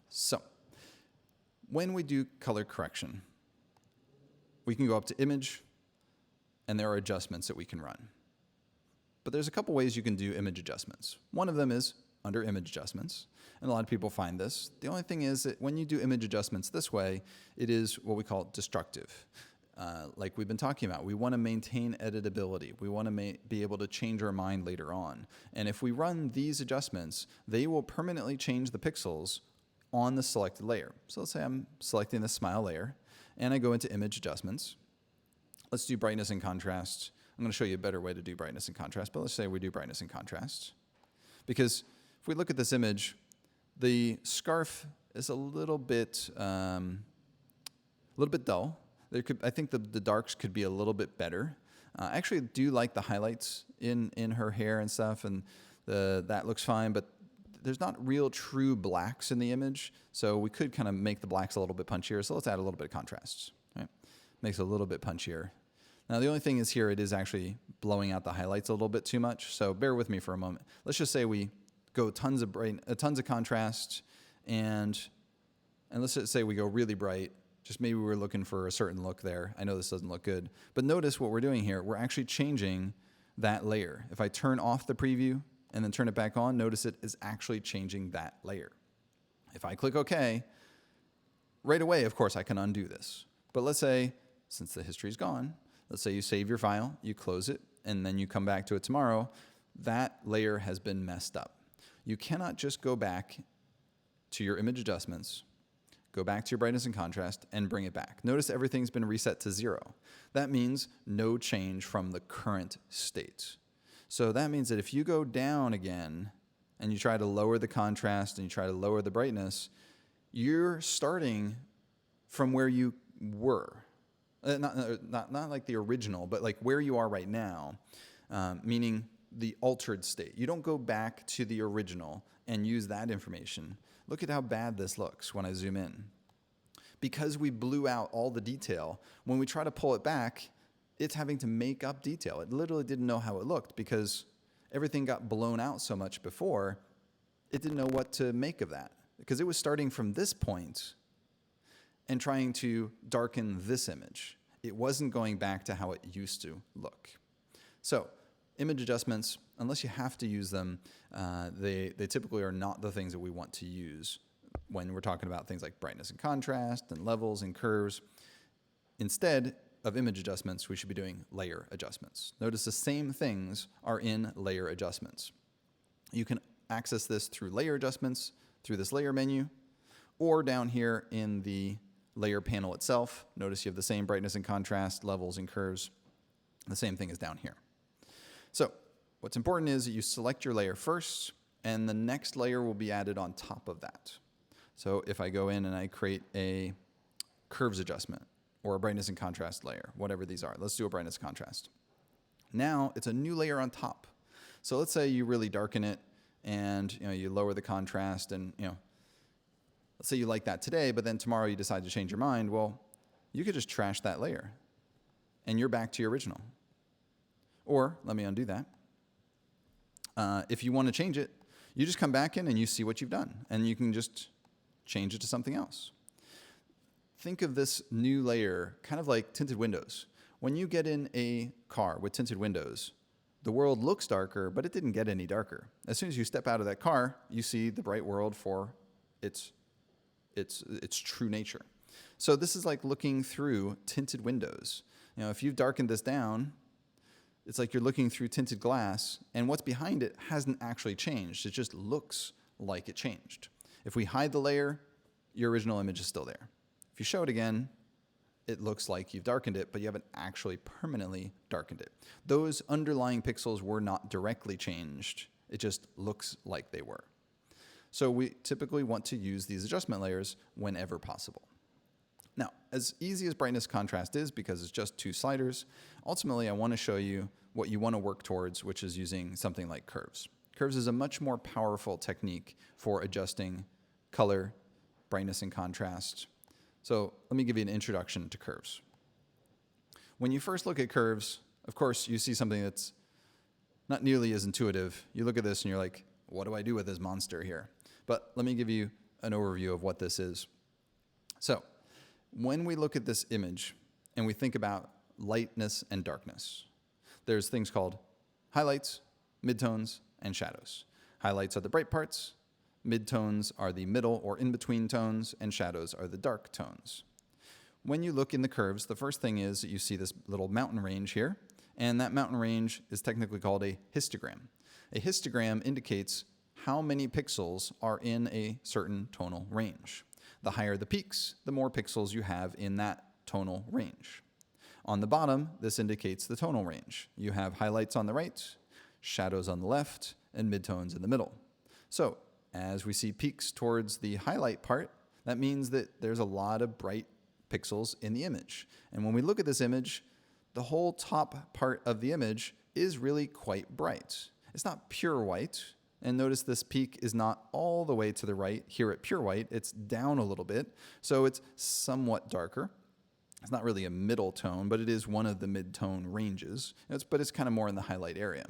[SPEAKER 1] So when we do color correction, we can go up to image, and there are adjustments that we can run. But there's a couple ways you can do image adjustments. One of them is under image adjustments, and a lot of people find this. The only thing is that when you do image adjustments this way, it is what we call destructive. Like we've been talking about, we want to maintain editability. We want to be able to change our mind later on. And if we run these adjustments, they will permanently change the pixels on the selected layer. So let's say I'm selecting the smile layer, and I go into image adjustments. Let's do brightness and contrast. I'm going to show you a better way to do brightness and contrast, but let's say we do brightness and contrast. Because if we look at this image, the scarf is a little bit dull. I think the darks could be a little bit better. I actually do like the highlights in her hair and stuff, and that looks fine, but there's not real true blacks in the image, so we could kind of make the blacks a little bit punchier, so let's add a little bit of contrast. Right? Makes it a little bit punchier. Now the only thing is here, it is actually blowing out the highlights a little bit too much, so bear with me for a moment. Let's just say we go tons of contrast, and let's just say we go really bright. Just maybe we're looking for a certain look there. I know this doesn't look good, but notice what we're doing here. We're actually changing that layer. If I turn off the preview and then turn it back on, notice it is actually changing that layer. If I click OK, right away, of course, I can undo this. But let's say, since the history is gone, let's say you save your file, you close it, and then you come back to it tomorrow, that layer has been messed up. You cannot just go back to your image adjustments, go back to your brightness and contrast, and bring it back. Notice everything's been reset to 0. That means no change from the current state. So that means that if you go down again and you try to lower the contrast and you try to lower the brightness, you're starting from where you were. Not like the original, but like where you are right now, meaning the altered state. You don't go back to the original and use that information. Look at how bad this looks when I zoom in. Because we blew out all the detail, when we try to pull it back, it's having to make up detail. It literally didn't know how it looked because everything got blown out so much before, it didn't know what to make of that. Because it was starting from this point and trying to darken this image. It wasn't going back to how it used to look. So image adjustments, unless you have to use them, they typically are not the things that we want to use when we're talking about things like brightness and contrast and levels and curves. Instead of image adjustments, we should be doing layer adjustments. Notice the same things are in layer adjustments. You can access this through layer adjustments, through this layer menu, or down here in the layer panel itself. Notice you have the same brightness and contrast, levels and curves. The same thing is down here. So what's important is that you select your layer first, and the next layer will be added on top of that. So if I go in and I create a curves adjustment or a brightness and contrast layer, whatever these are, let's do a brightness contrast. Now it's a new layer on top. So let's say you really darken it and you lower the contrast and let's say you like that today, but then tomorrow you decide to change your mind. Well, you could just trash that layer and you're back to your original. Or let me undo that. If you want to change it, you just come back in and you see what you've done and you can just change it to something else. Think of this new layer kind of like tinted windows. When you get in a car with tinted windows, the world looks darker, but it didn't get any darker. As soon as you step out of that car, you see the bright world for its true nature. So this is like looking through tinted windows. If you've darkened this down, it's like you're looking through tinted glass, and what's behind it hasn't actually changed. It just looks like it changed. If we hide the layer, your original image is still there. If you show it again, it looks like you've darkened it, but you haven't actually permanently darkened it. Those underlying pixels were not directly changed. It just looks like they were. So we typically want to use these adjustment layers whenever possible. Now, as easy as brightness contrast is, because it's just 2 sliders, ultimately I want to show you what you want to work towards, which is using something like curves. Curves is a much more powerful technique for adjusting color, brightness, and contrast. So let me give you an introduction to curves. When you first look at curves, of course, you see something that's not nearly as intuitive. You look at this and you're like, what do I do with this monster here? But let me give you an overview of what this is. So when we look at this image and we think about lightness and darkness, there's things called highlights, midtones, and shadows. Highlights are the bright parts, midtones are the middle or in-between tones, and shadows are the dark tones. When you look in the curves, the first thing is that you see this little mountain range here, and that mountain range is technically called a histogram. A histogram indicates how many pixels are in a certain tonal range. The higher the peaks, the more pixels you have in that tonal range. On the bottom, this indicates the tonal range. You have highlights on the right, shadows on the left, and midtones in the middle. So as we see peaks towards the highlight part, that means that there's a lot of bright pixels in the image. And when we look at this image, the whole top part of the image is really quite bright. It's not pure white. And notice this peak is not all the way to the right here at pure white. It's down a little bit. So it's somewhat darker. It's not really a middle tone, but it is one of the mid-tone ranges. But it's kind of more in the highlight area.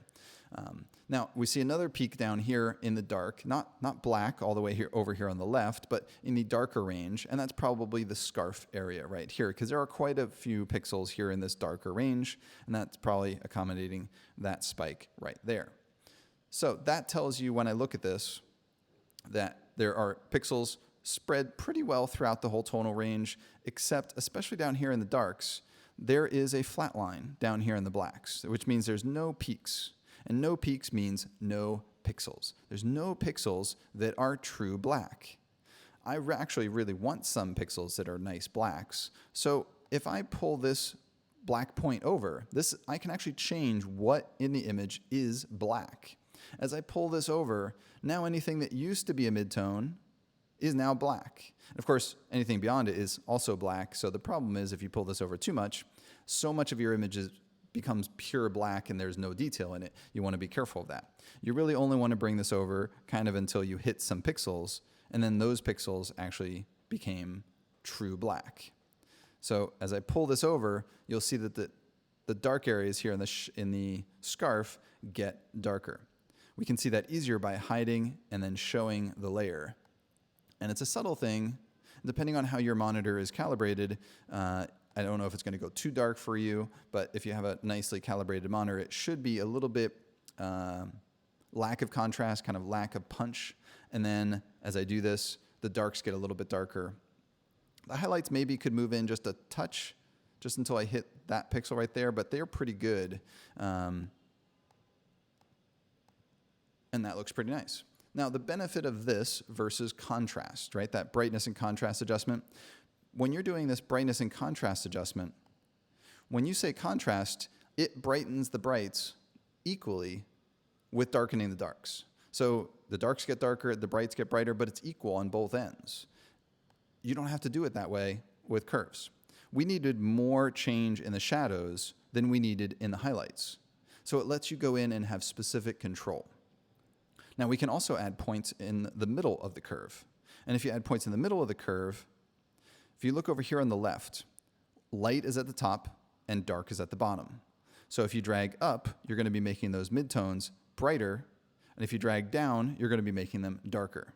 [SPEAKER 1] Now, we see another peak down here in the dark, not black all the way here over here on the left, but in the darker range, and that's probably the scarf area right here, because there are quite a few pixels here in this darker range, and that's probably accommodating that spike right there. So that tells you, when I look at this, that there are pixels spread pretty well throughout the whole tonal range, except, especially down here in the darks, there is a flat line down here in the blacks, which means there's no peaks. And no peaks means no pixels. There's no pixels that are true black. I actually really want some pixels that are nice blacks. So if I pull this black point over, I can actually change what in the image is black. As I pull this over, now anything that used to be a midtone is now black. And of course, anything beyond it is also black. So the problem is if you pull this over too much, so much of your image becomes pure black and there's no detail in it. You want to be careful of that. You really only want to bring this over kind of until you hit some pixels, and then those pixels actually became true black. So as I pull this over, you'll see that the dark areas here in the scarf get darker. We can see that easier by hiding and then showing the layer. And it's a subtle thing. Depending on how your monitor is calibrated, I don't know if it's going to go too dark for you, but if you have a nicely calibrated monitor, it should be a little bit lack of contrast, kind of lack of punch. And then as I do this, the darks get a little bit darker. The highlights maybe could move in just a touch, just until I hit that pixel right there, but they're pretty good. And that looks pretty nice. Now, the benefit of this versus contrast, right? That brightness and contrast adjustment. When you're doing this brightness and contrast adjustment, when you say contrast, it brightens the brights equally with darkening the darks. So the darks get darker, the brights get brighter, but it's equal on both ends. You don't have to do it that way with curves. We needed more change in the shadows than we needed in the highlights. So it lets you go in and have specific control. Now we can also add points in the middle of the curve. And if you add points in the middle of the curve, if you look over here on the left, light is at the top and dark is at the bottom. So if you drag up, you're going to be making those midtones brighter. And if you drag down, you're going to be making them darker.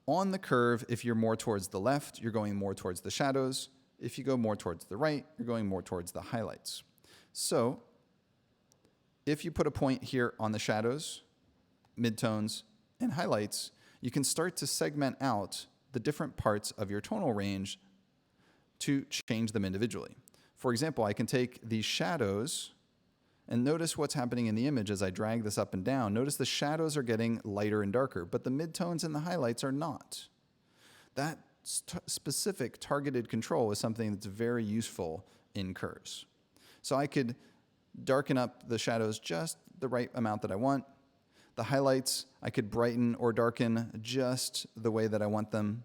[SPEAKER 1] On the curve, if you're more towards the left, you're going more towards the shadows. If you go more towards the right, you're going more towards the highlights. So if you put a point here on the shadows, midtones, and highlights, you can start to segment out the different parts of your tonal range to change them individually. For example, I can take these shadows and notice what's happening in the image as I drag this up and down. Notice the shadows are getting lighter and darker, but the midtones and the highlights are not. That specific targeted control is something that's very useful in curves. So I could darken up the shadows just the right amount that I want. The highlights, I could brighten or darken just the way that I want them.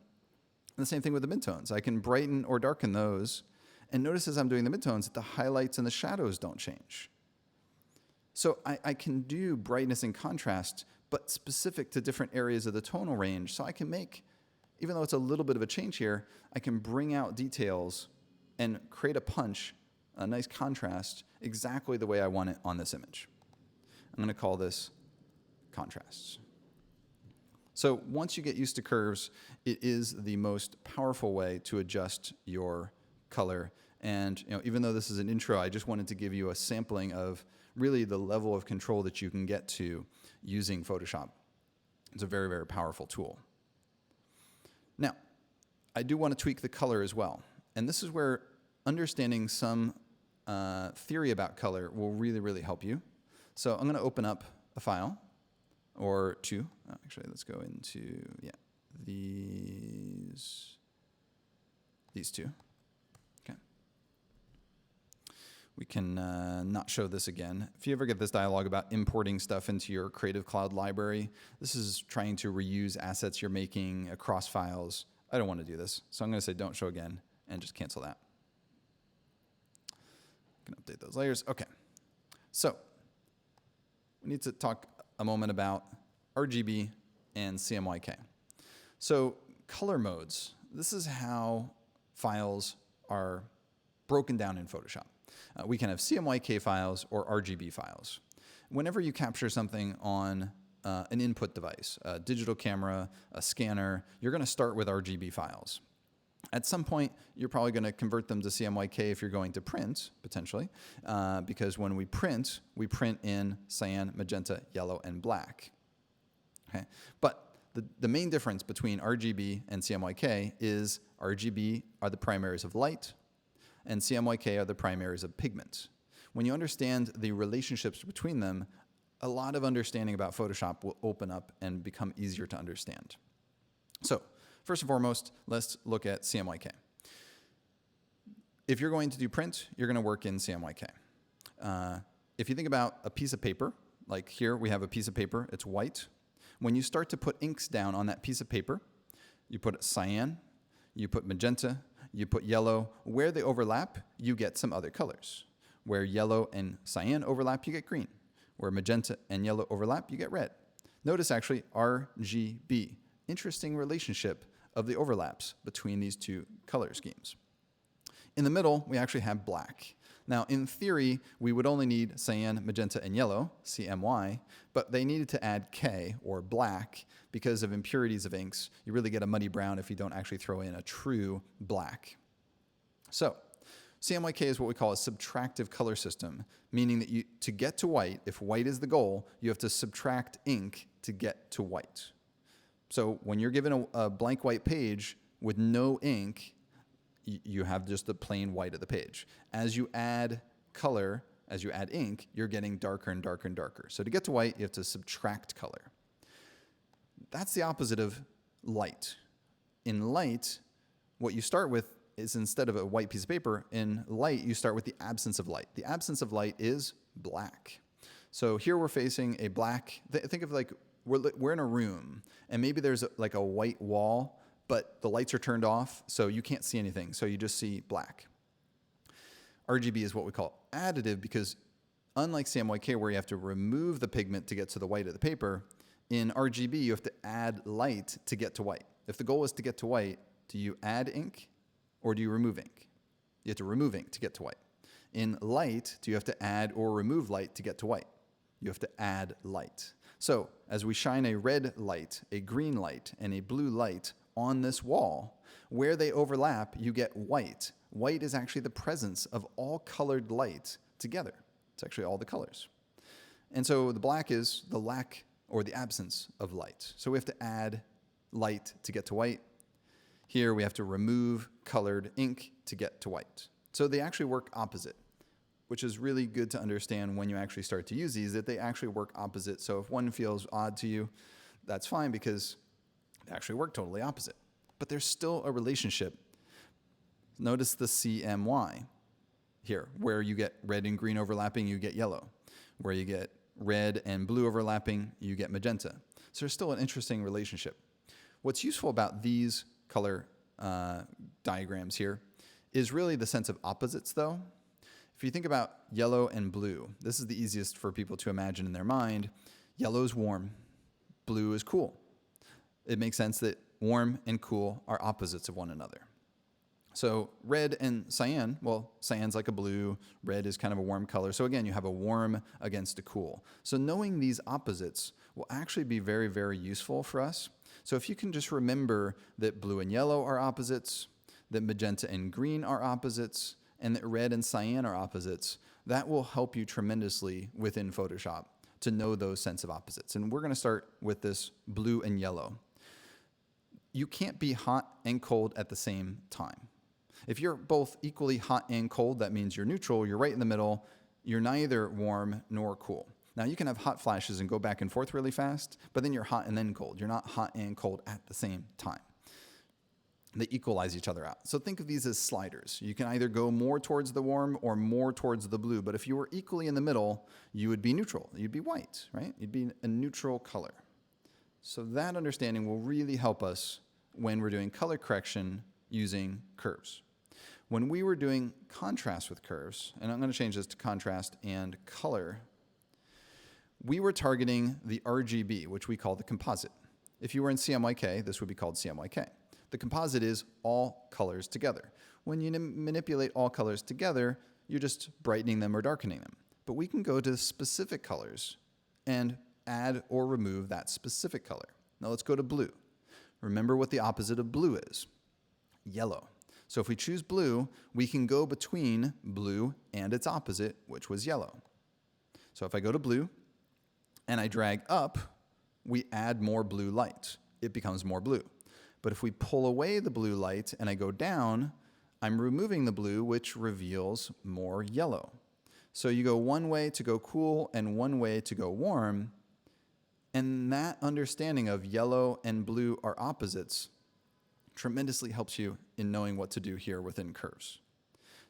[SPEAKER 1] And the same thing with the midtones. I can brighten or darken those. And notice as I'm doing the midtones that the highlights and the shadows don't change. So I can do brightness and contrast, but specific to different areas of the tonal range. So I can make, even though it's a little bit of a change here, I can bring out details and create a punch, a nice contrast, exactly the way I want it on this image. I'm going to call this contrasts. So once you get used to curves, it is the most powerful way to adjust your color. And even though this is an intro, I just wanted to give you a sampling of really the level of control that you can get to using Photoshop. It's a very, very powerful tool. Now, I do want to tweak the color as well. And this is where understanding some theory about color will really, really help you. So I'm going to open up a file. Or two. Actually, let's go into, these two. Okay. We can not show this again. If you ever get this dialog about importing stuff into your Creative Cloud library, this is trying to reuse assets you're making across files. I don't want to do this, so I'm going to say don't show again and just cancel that. I can update those layers. Okay. So we need to talk a moment about RGB and CMYK. So color modes, this is how files are broken down in Photoshop. We can have CMYK files or RGB files. Whenever you capture something on an input device, a digital camera, a scanner, you're going to start with RGB files. At some point, you're probably going to convert them to CMYK if you're going to print, potentially, because when we print in cyan, magenta, yellow, and black. Okay? But the main difference between RGB and CMYK is RGB are the primaries of light, and CMYK are the primaries of pigment. When you understand the relationships between them, a lot of understanding about Photoshop will open up and become easier to understand. So first and foremost, let's look at CMYK. If you're going to do print, you're going to work in CMYK. If you think about a piece of paper, like here we have a piece of paper, it's white. When you start to put inks down on that piece of paper, you put cyan, you put magenta, you put yellow. Where they overlap, you get some other colors. Where yellow and cyan overlap, you get green. Where magenta and yellow overlap, you get red. Notice actually RGB. Interesting relationship of the overlaps between these two color schemes. In the middle, we actually have black. Now, in theory, we would only need cyan, magenta, and yellow, CMY, but they needed to add K, or black, because of impurities of inks. You really get a muddy brown if you don't actually throw in a true black. So, CMYK is what we call a subtractive color system, meaning that to get to white, if white is the goal, you have to subtract ink to get to white. So when you're given a blank white page with no ink, you have just the plain white of the page. As you add color, as you add ink, you're getting darker and darker and darker. So to get to white, you have to subtract color. That's the opposite of light. In light, what you start with is, instead of a white piece of paper, in light, you start with the absence of light. The absence of light is black. So here we're facing a black, think of like, we're in a room, and maybe there's like a white wall, but the lights are turned off, so you can't see anything, so you just see black. RGB is what we call additive, because unlike CMYK, where you have to remove the pigment to get to the white of the paper, in RGB you have to add light to get to white. If the goal is to get to white, do you add ink or do you remove ink? You have to remove ink to get to white. In light, do you have to add or remove light to get to white? You have to add light. So as we shine a red light, a green light, and a blue light on this wall, where they overlap, you get white. White is actually the presence of all colored light together. It's actually all the colors. And so the black is the lack or the absence of light. So we have to add light to get to white. Here we have to remove colored ink to get to white. So they actually work opposite, which is really good to understand when you actually start to use these, that they actually work opposite. So if one feels odd to you, that's fine, because they actually work totally opposite. But there's still a relationship. Notice the CMY here, where you get red and green overlapping, you get yellow. Where you get red and blue overlapping, you get magenta. So there's still an interesting relationship. What's useful about these color diagrams here is really the sense of opposites, though. If you think about yellow and blue, this is the easiest for people to imagine in their mind. Yellow is warm, blue is cool. It makes sense that warm and cool are opposites of one another. So red and cyan, well, cyan's like a blue, red is kind of a warm color. So again, you have a warm against a cool. So knowing these opposites will actually be very, very useful for us. So if you can just remember that blue and yellow are opposites, that magenta and green are opposites, and that red and cyan are opposites, that will help you tremendously within Photoshop to know those sense of opposites. And we're going to start with this blue and yellow. You can't be hot and cold at the same time. If you're both equally hot and cold, that means you're neutral, you're right in the middle, you're neither warm nor cool. Now you can have hot flashes and go back and forth really fast, but then you're hot and then cold. You're not hot and cold at the same time. They equalize each other out. So think of these as sliders. You can either go more towards the warm or more towards the blue, but if you were equally in the middle, you would be neutral. You'd be white, right? You'd be a neutral color. So that understanding will really help us when we're doing color correction using curves. When we were doing contrast with curves, and I'm going to change this to contrast and color, we were targeting the RGB, which we call the composite. If you were in CMYK, this would be called CMYK. The composite is all colors together. When you manipulate all colors together, you're just brightening them or darkening them. But we can go to specific colors and add or remove that specific color. Now let's go to blue. Remember what the opposite of blue is: yellow. So if we choose blue, we can go between blue and its opposite, which was yellow. So if I go to blue and I drag up, we add more blue light. It becomes more blue. But if we pull away the blue light and I go down, I'm removing the blue, which reveals more yellow. So you go one way to go cool and one way to go warm. And that understanding of yellow and blue are opposites tremendously helps you in knowing what to do here within curves.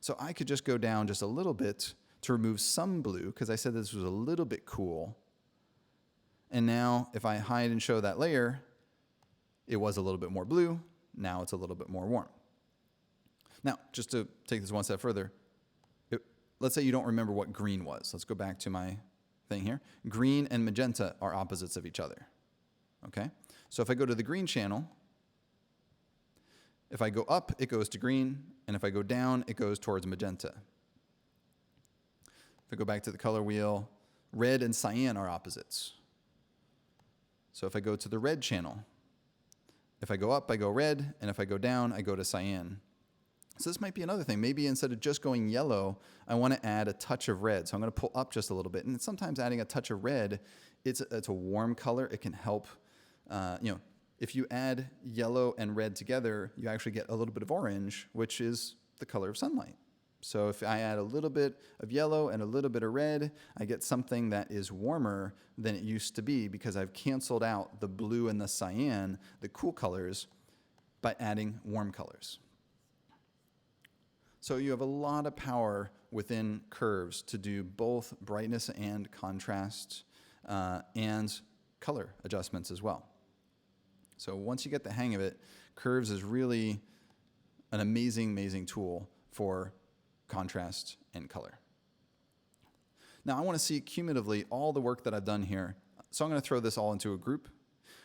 [SPEAKER 1] So I could just go down just a little bit to remove some blue because I said this was a little bit cool. And now if I hide and show that layer, it was a little bit more blue. Now it's a little bit more warm. Now, just to take this one step further, let's say you don't remember what green was. Let's go back to my thing here. Green and magenta are opposites of each other. Okay? So if I go to the green channel, if I go up, it goes to green, and if I go down, it goes towards magenta. If I go back to the color wheel, red and cyan are opposites. So if I go to the red channel, if I go up, I go red, and if I go down, I go to cyan. So this might be another thing. Maybe instead of just going yellow, I want to add a touch of red. So I'm going to pull up just a little bit. And sometimes adding a touch of red, it's a warm color. It can help, if you add yellow and red together, you actually get a little bit of orange, which is the color of sunlight. So if I add a little bit of yellow and a little bit of red, I get something that is warmer than it used to be because I've canceled out the blue and the cyan, the cool colors, by adding warm colors. So you have a lot of power within curves to do both brightness and contrast and color adjustments as well. So once you get the hang of it, curves is really an amazing, amazing tool for contrast and color. Now I want to see cumulatively all the work that I've done here. So I'm going to throw this all into a group.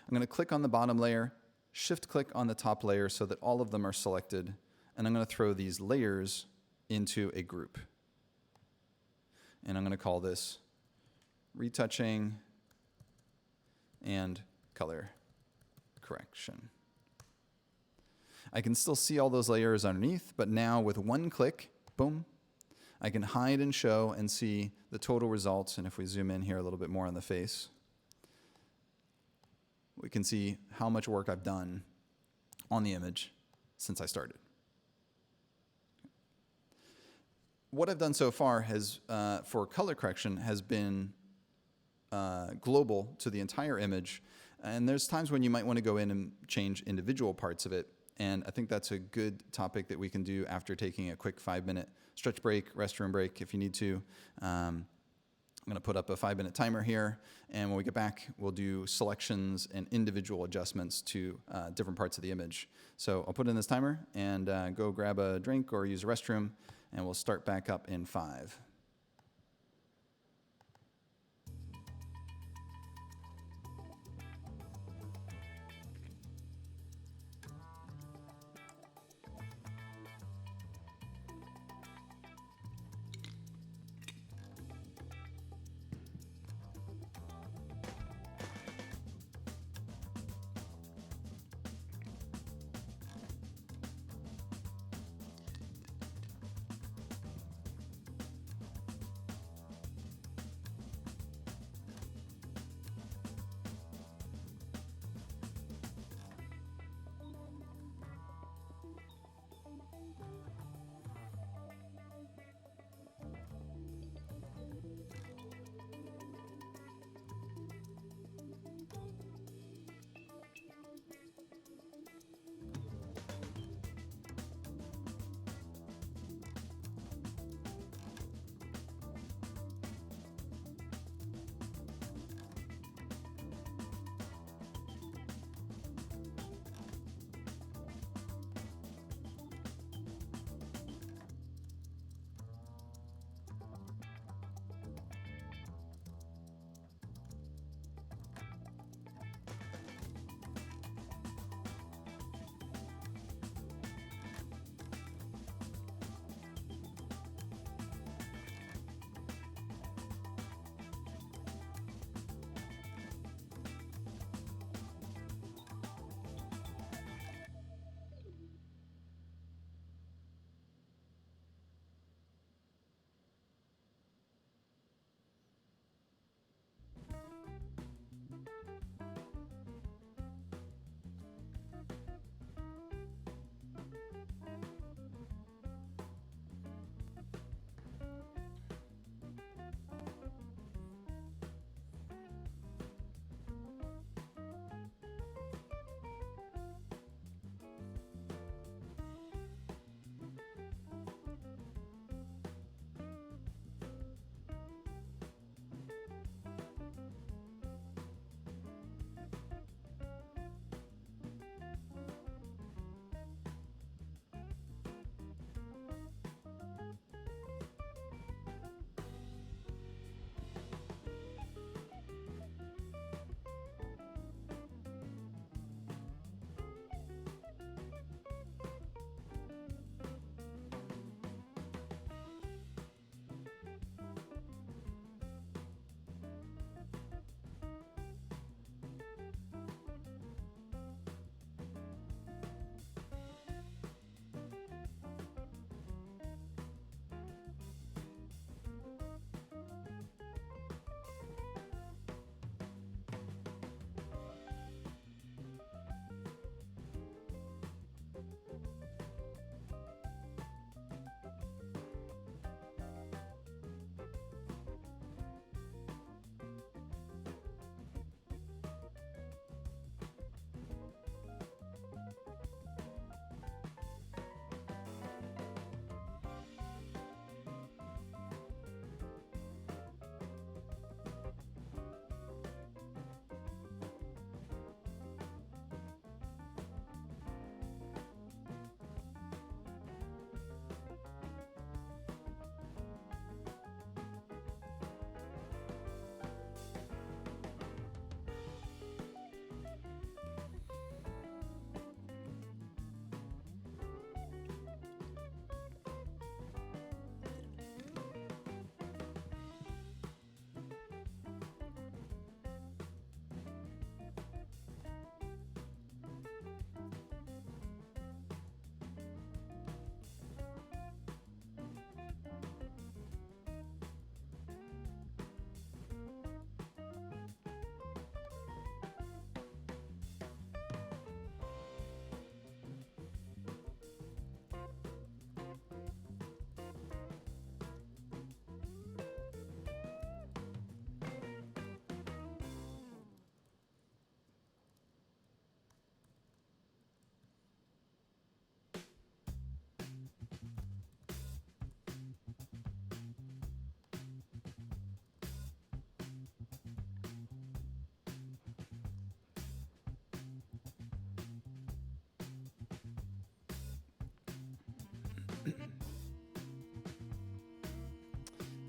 [SPEAKER 1] I'm going to click on the bottom layer, shift click on the top layer so that all of them are selected, and I'm going to throw these layers into a group. And I'm going to call this retouching and color correction. I can still see all those layers underneath, but now with one click, boom, I can hide and show and see the total results. And if we zoom in here a little bit more on the face, we can see how much work I've done on the image since I started. What I've done so far has, for color correction, has been global to the entire image. And there's times when you might want to go in and change individual parts of it. And I think that's a good topic that we can do after taking a quick 5-minute stretch break, restroom break if you need to. I'm going to put up a 5-minute timer here. And when we get back, we'll do selections and individual adjustments to different parts of the image. So I'll put in this timer and go grab a drink or use a restroom. And we'll start back up in 5.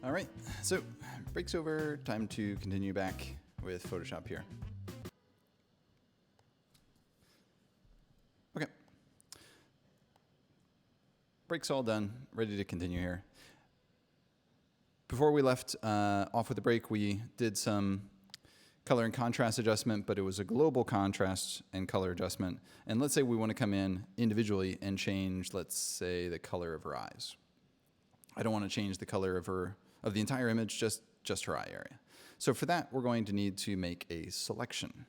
[SPEAKER 1] All right, so break's over. Time to continue back with Photoshop here. Okay. Break's all done, ready to continue here. Before we left off with the break, we did some color and contrast adjustment, but it was a global contrast and color adjustment. And let's say we want to come in individually and change, let's say, the color of her eyes. I don't want to change the color of the entire image, just her eye area. So for that, we're going to need to make a selection.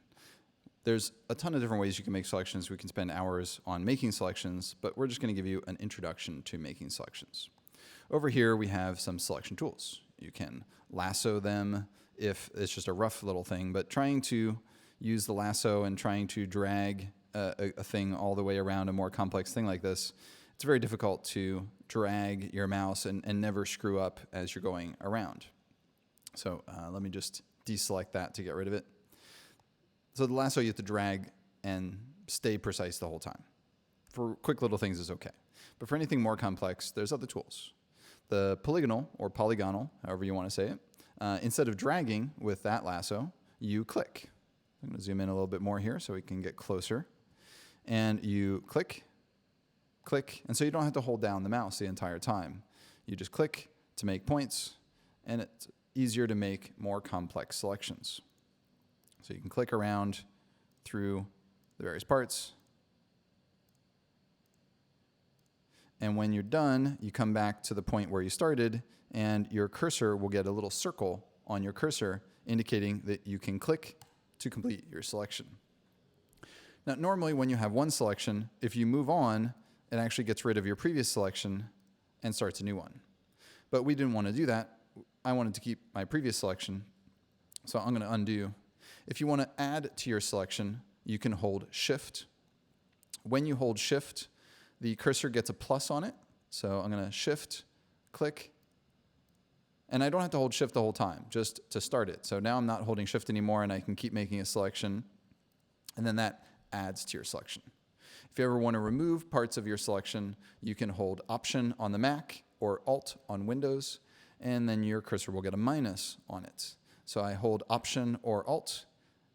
[SPEAKER 1] There's a ton of different ways you can make selections. We can spend hours on making selections, but we're just going to give you an introduction to making selections. Over here, we have some selection tools. You can lasso them if it's just a rough little thing, but trying to use the lasso and trying to drag a thing all the way around a more complex thing like this, it's very difficult to drag your mouse and never screw up as you're going around. So let me just deselect that to get rid of it. So the lasso you have to drag and stay precise the whole time. For quick little things is okay. But for anything more complex, there's other tools. The polygonal, or polygonal, however you want to say it, instead of dragging with that lasso, you click. I'm going to zoom in a little bit more here so we can get closer. And you click, click, and so you don't have to hold down the mouse the entire time. You just click to make points, and it's easier to make more complex selections. So you can click around through the various parts. And when you're done, you come back to the point where you started, and your cursor will get a little circle on your cursor indicating that you can click to complete your selection. Now, normally when you have one selection, if you move on, it actually gets rid of your previous selection and starts a new one. But we didn't want to do that. I wanted to keep my previous selection, so I'm going to undo. If you want to add to your selection, you can hold Shift. When you hold Shift, the cursor gets a plus on it. So I'm going to Shift, click, and I don't have to hold Shift the whole time, just to start it. So now I'm not holding Shift anymore, and I can keep making a selection, and then that adds to your selection. If you ever want to remove parts of your selection, you can hold Option on the Mac or Alt on Windows, and then your cursor will get a minus on it. So I hold Option or Alt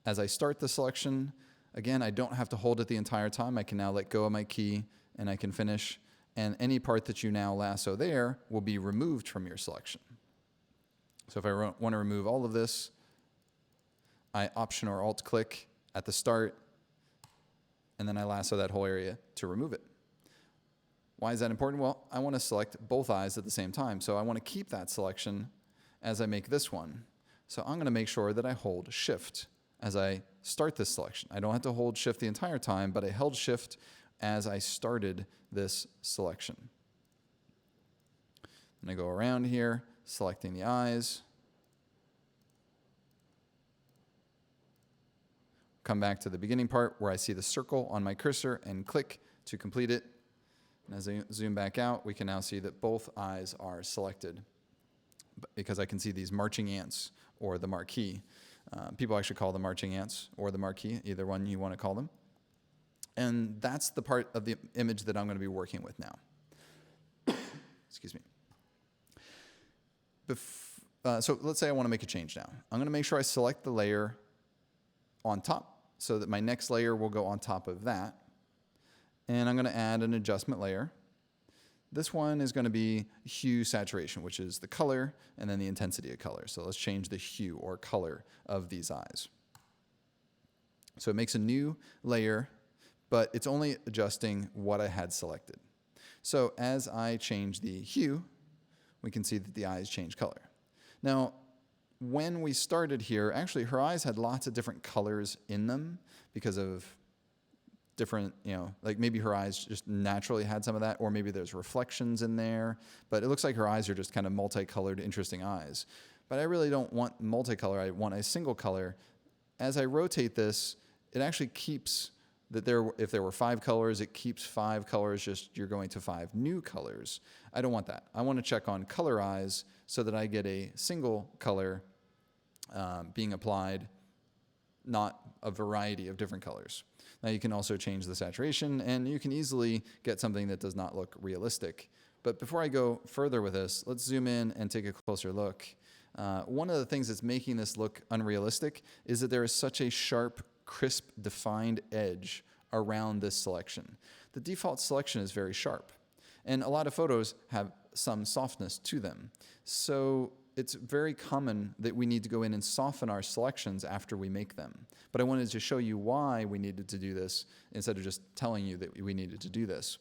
[SPEAKER 1] as I start the selection. Again, I don't have to hold it the entire time. I can now let go of my key and I can finish. And any part that you now lasso there will be removed from your selection. So if I want to remove all of this, I Option or Alt click at the start, and then I lasso that whole area to remove it. Why is that important? Well, I want to select both eyes at the same time. So I want to keep that selection as I make this one. So I'm going to make sure that I hold Shift as I start this selection. I don't have to hold Shift the entire time, but I held Shift as I started this selection. And I go around here, selecting the eyes. Come back to the beginning part where I see the circle on my cursor and click to complete it. And as I zoom back out, we can now see that both eyes are selected because I can see these marching ants or the marquee. People actually call them marching ants or the marquee, either one you want to call them. And that's the part of the image that I'm going to be working with now. Excuse me. So let's say I want to make a change now. I'm going to make sure I select the layer on top so that my next layer will go on top of that. And I'm going to add an adjustment layer. This one is going to be hue saturation, which is the color and then the intensity of color. So let's change the hue or color of these eyes. So it makes a new layer, but it's only adjusting what I had selected. So as I change the hue, we can see that the eyes change color. Now, when we started here, actually her eyes had lots of different colors in them because of different, like maybe her eyes just naturally had some of that, or maybe there's reflections in there, but it looks like her eyes are just kind of multicolored, interesting eyes. But I really don't want multicolor, I want a single color. As I rotate this, it actually keeps that if there were 5 colors, it keeps 5 colors, just you're going to 5 new colors. I don't want that. I want to check on color eyes so that I get a single color being applied, not a variety of different colors. Now you can also change the saturation, and you can easily get something that does not look realistic But before I go further with this, let's zoom in and take a closer look. One of the things that's making this look unrealistic is that there is such a sharp, crisp, defined edge around this selection. The default selection is very sharp, and a lot of photos have some softness to them. So it's very common that we need to go in and soften our selections after we make them. But I wanted to show you why we needed to do this instead of just telling you that we needed to do this.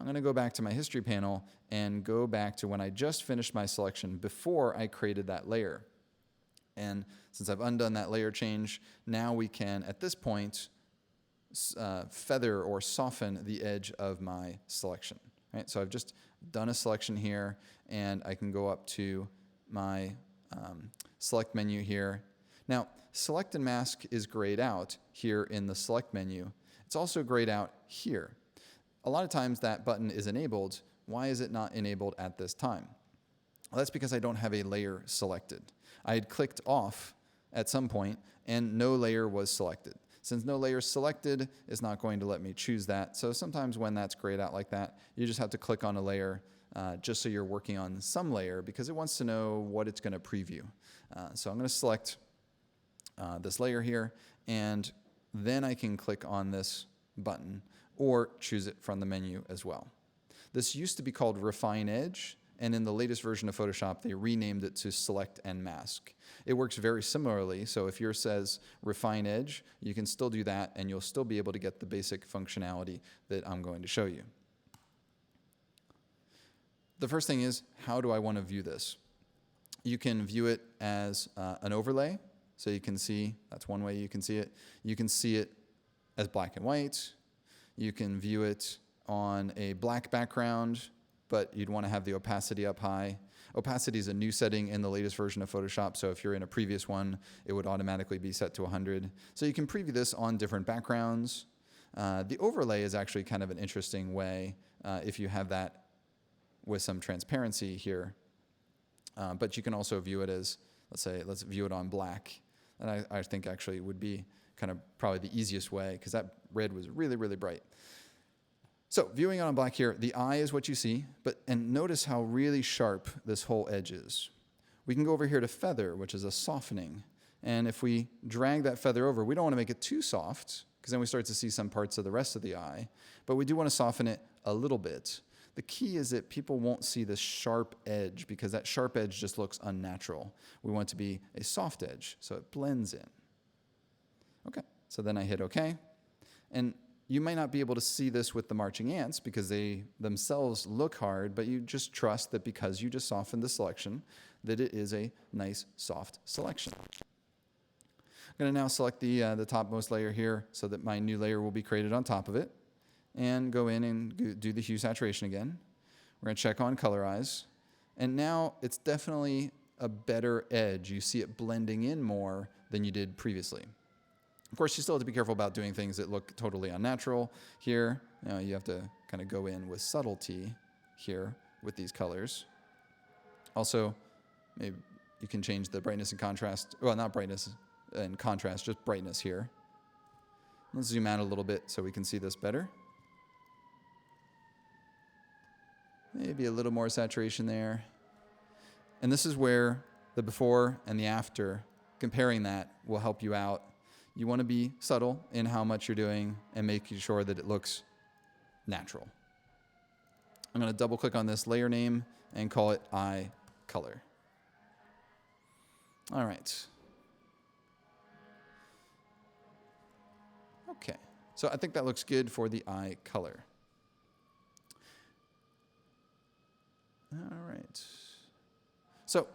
[SPEAKER 1] I'm going to go back to my history panel and go back to when I just finished my selection before I created that layer. And since I've undone that layer change, now we can, at this point, feather or soften the edge of my selection. Right? So I've just done a selection here, and I can go up to my select menu here. Now, select and mask is grayed out here in the select menu. It's also grayed out here. A lot of times that button is enabled. Why is it not enabled at this time? Well, that's because I don't have a layer selected. I had clicked off at some point, and no layer was selected. Since no layer is selected, it's not going to let me choose that. So sometimes when that's grayed out like that, you just have to click on a layer just so you're working on some layer because it wants to know what it's going to preview. So I'm going to select this layer here, and then I can click on this button or choose it from the menu as well. This used to be called Refine Edge, and in the latest version of Photoshop, they renamed it to Select and Mask. It works very similarly, so if yours says Refine Edge, you can still do that, and you'll still be able to get the basic functionality that I'm going to show you. The first thing is, how do I want to view this? You can view it as an overlay, so you can see, that's one way you can see it. You can see it as black and white. You can view it on a black background, but you'd want to have the opacity up high. Opacity is a new setting in the latest version of Photoshop, so if you're in a previous one, it would automatically be set to 100. So you can preview this on different backgrounds. The overlay is actually kind of an interesting way if you have that with some transparency here. But you can also view it as, let's view it on black. And I think actually would be kind of probably the easiest way because that red was really, really bright. So viewing it on black here, the eye is what you see, and notice how really sharp this whole edge is. We can go over here to feather, which is a softening. And if we drag that feather over, we don't want to make it too soft because then we start to see some parts of the rest of the eye, but we do want to soften it a little bit. The key is that people won't see this sharp edge because that sharp edge just looks unnatural. We want it to be a soft edge, so it blends in. Okay, so then I hit OK. And you might not be able to see this with the marching ants because they themselves look hard, but you just trust that because you just softened the selection, that it is a nice, soft selection. I'm going to now select the topmost layer here so that my new layer will be created on top of it, and go in and do the hue saturation again. We're going to check on colorize, and now it's definitely a better edge. You see it blending in more than you did previously. Of course, you still have to be careful about doing things that look totally unnatural. Here, you have to kind of go in with subtlety here with these colors. Also, maybe you can change the brightness and contrast. Well, not brightness and contrast, just brightness here. Let's zoom out a little bit so we can see this better. Maybe a little more saturation there. And this is where the before and the after, comparing that will help you out. You want to be subtle in how much you're doing and making sure that it looks natural. I'm going to double click on this layer name and call it eye color. All right. Okay. So I think that looks good for the eye color. All right. So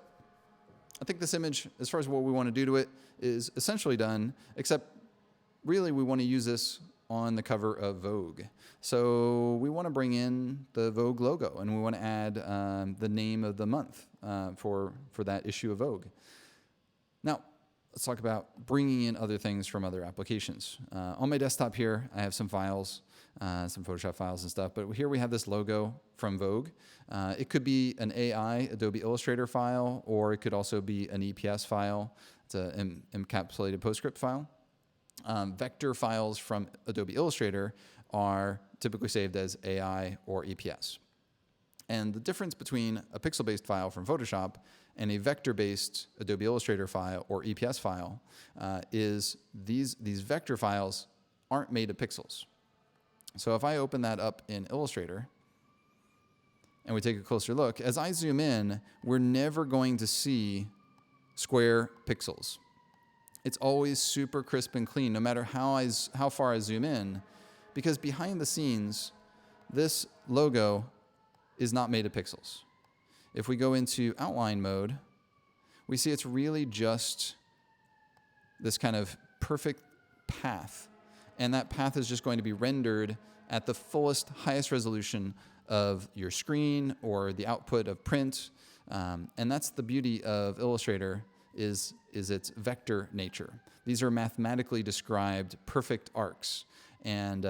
[SPEAKER 1] I think this image, as far as what we want to do to it, is essentially done, except really we want to use this on the cover of Vogue. So we want to bring in the Vogue logo, and we want to add the name of the month for that issue of Vogue. Now, let's talk about bringing in other things from other applications. On my desktop here, I have some files, some Photoshop files and stuff, but here we have this logo from Vogue. It could be an AI Adobe Illustrator file, or it could also be an EPS file. It's an encapsulated PostScript file. Vector files from Adobe Illustrator are typically saved as AI or EPS. And the difference between a pixel-based file from Photoshop and a vector-based Adobe Illustrator file or EPS file is these vector files aren't made of pixels. So if I open that up in Illustrator and we take a closer look, as I zoom in, we're never going to see square pixels. It's always super crisp and clean, no matter how far I zoom in, because behind the scenes, this logo is not made of pixels. If we go into outline mode, we see it's really just this kind of perfect path. And that path is just going to be rendered at the fullest, highest resolution of your screen or the output of print. And that's the beauty of Illustrator is its vector nature. These are mathematically described perfect arcs. And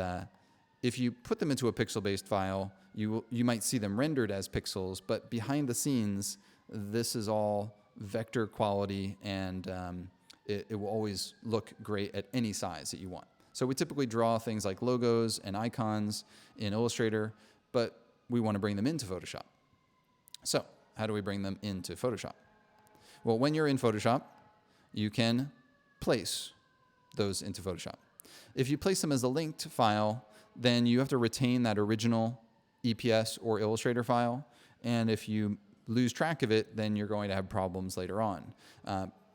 [SPEAKER 1] if you put them into a pixel-based file, you might see them rendered as pixels, but behind the scenes, this is all vector quality, and it will always look great at any size that you want. So we typically draw things like logos and icons in Illustrator, but we want to bring them into Photoshop. So how do we bring them into Photoshop? Well, when you're in Photoshop, you can place those into Photoshop. If you place them as a linked file, then you have to retain that original EPS or Illustrator file. And if you lose track of it, then you're going to have problems later on.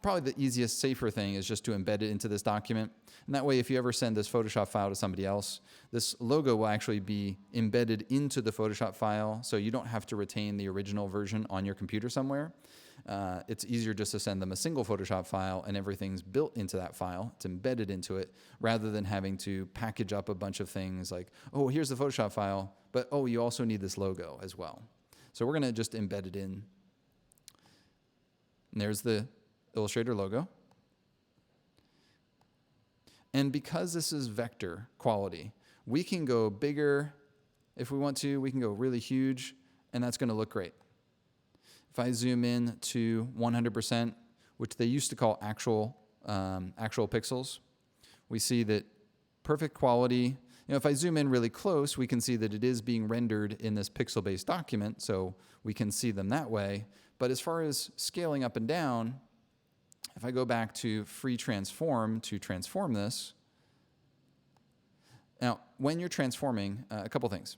[SPEAKER 1] Probably the easiest, safer thing is just to embed it into this document. And that way, if you ever send this Photoshop file to somebody else, this logo will actually be embedded into the Photoshop file, so you don't have to retain the original version on your computer somewhere. It's easier just to send them a single Photoshop file and everything's built into that file. It's embedded into it rather than having to package up a bunch of things like, oh, here's the Photoshop file, but oh, you also need this logo as well. So we're going to just embed it in. And there's the Illustrator logo. And because this is vector quality, we can go bigger if we want to. We can go really huge, and that's going to look great. If I zoom in to 100%, which they used to call actual pixels, we see that perfect quality. You know, if I zoom in really close, we can see that it is being rendered in this pixel-based document, so we can see them that way. But as far as scaling up and down, if I go back to free transform to transform this, now when you're transforming, a couple things.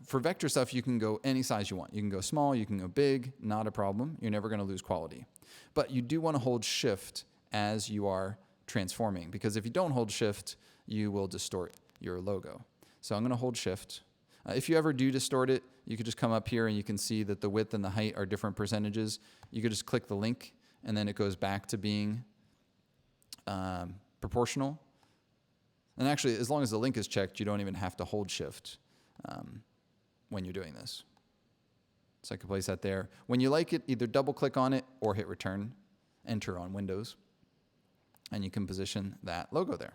[SPEAKER 1] For vector stuff, you can go any size you want. You can go small, you can go big, not a problem. You're never going to lose quality. But you do want to hold shift as you are transforming, because if you don't hold shift, you will distort your logo. So I'm going to hold shift. If you ever do distort it, you could just come up here and you can see that the width and the height are different percentages. You could just click the link and then it goes back to being proportional. And actually, as long as the link is checked, you don't even have to hold shift when you're doing this. So I can place that there. When you like it, either double click on it or hit return, enter on Windows, and you can position that logo there.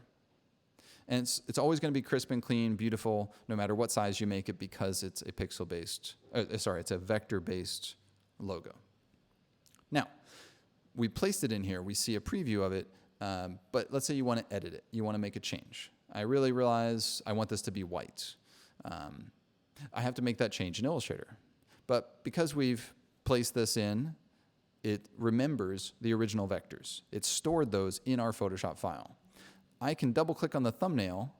[SPEAKER 1] And it's always going to be crisp and clean, beautiful, no matter what size you make it, because it's a pixel-based, it's a vector-based logo. Now, we placed it in here. We see a preview of it, but let's say you want to edit it. You want to make a change. I really realize I want this to be white. I have to make that change in Illustrator. But because we've placed this in, it remembers the original vectors. It stored those in our Photoshop file. I can double click on the thumbnail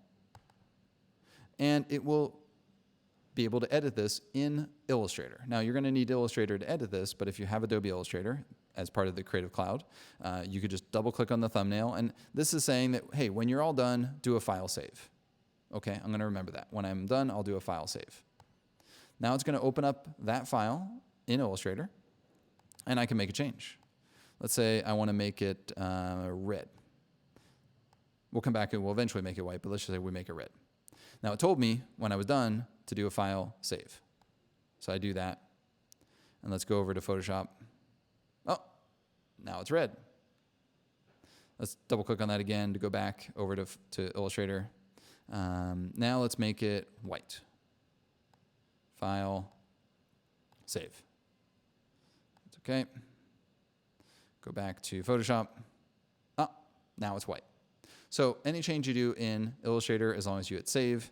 [SPEAKER 1] and it will be able to edit this in Illustrator. Now you're going to need Illustrator to edit this, but if you have Adobe Illustrator as part of the Creative Cloud, you could just double click on the thumbnail, and this is saying that, hey, when you're all done, do a file save. Okay, I'm going to remember that. When I'm done, I'll do a file save. Now it's going to open up that file in Illustrator, and I can make a change. Let's say I want to make it red. We'll come back and we'll eventually make it white, but let's just say we make it red. Now it told me when I was done to do a file save. So I do that, and let's go over to Photoshop. Oh, now it's red. Let's double click on that again to go back over to Illustrator. Now let's make it white. File, save. It's okay. Go back to Photoshop. Oh, now it's white. So any change you do in Illustrator, as long as you hit save,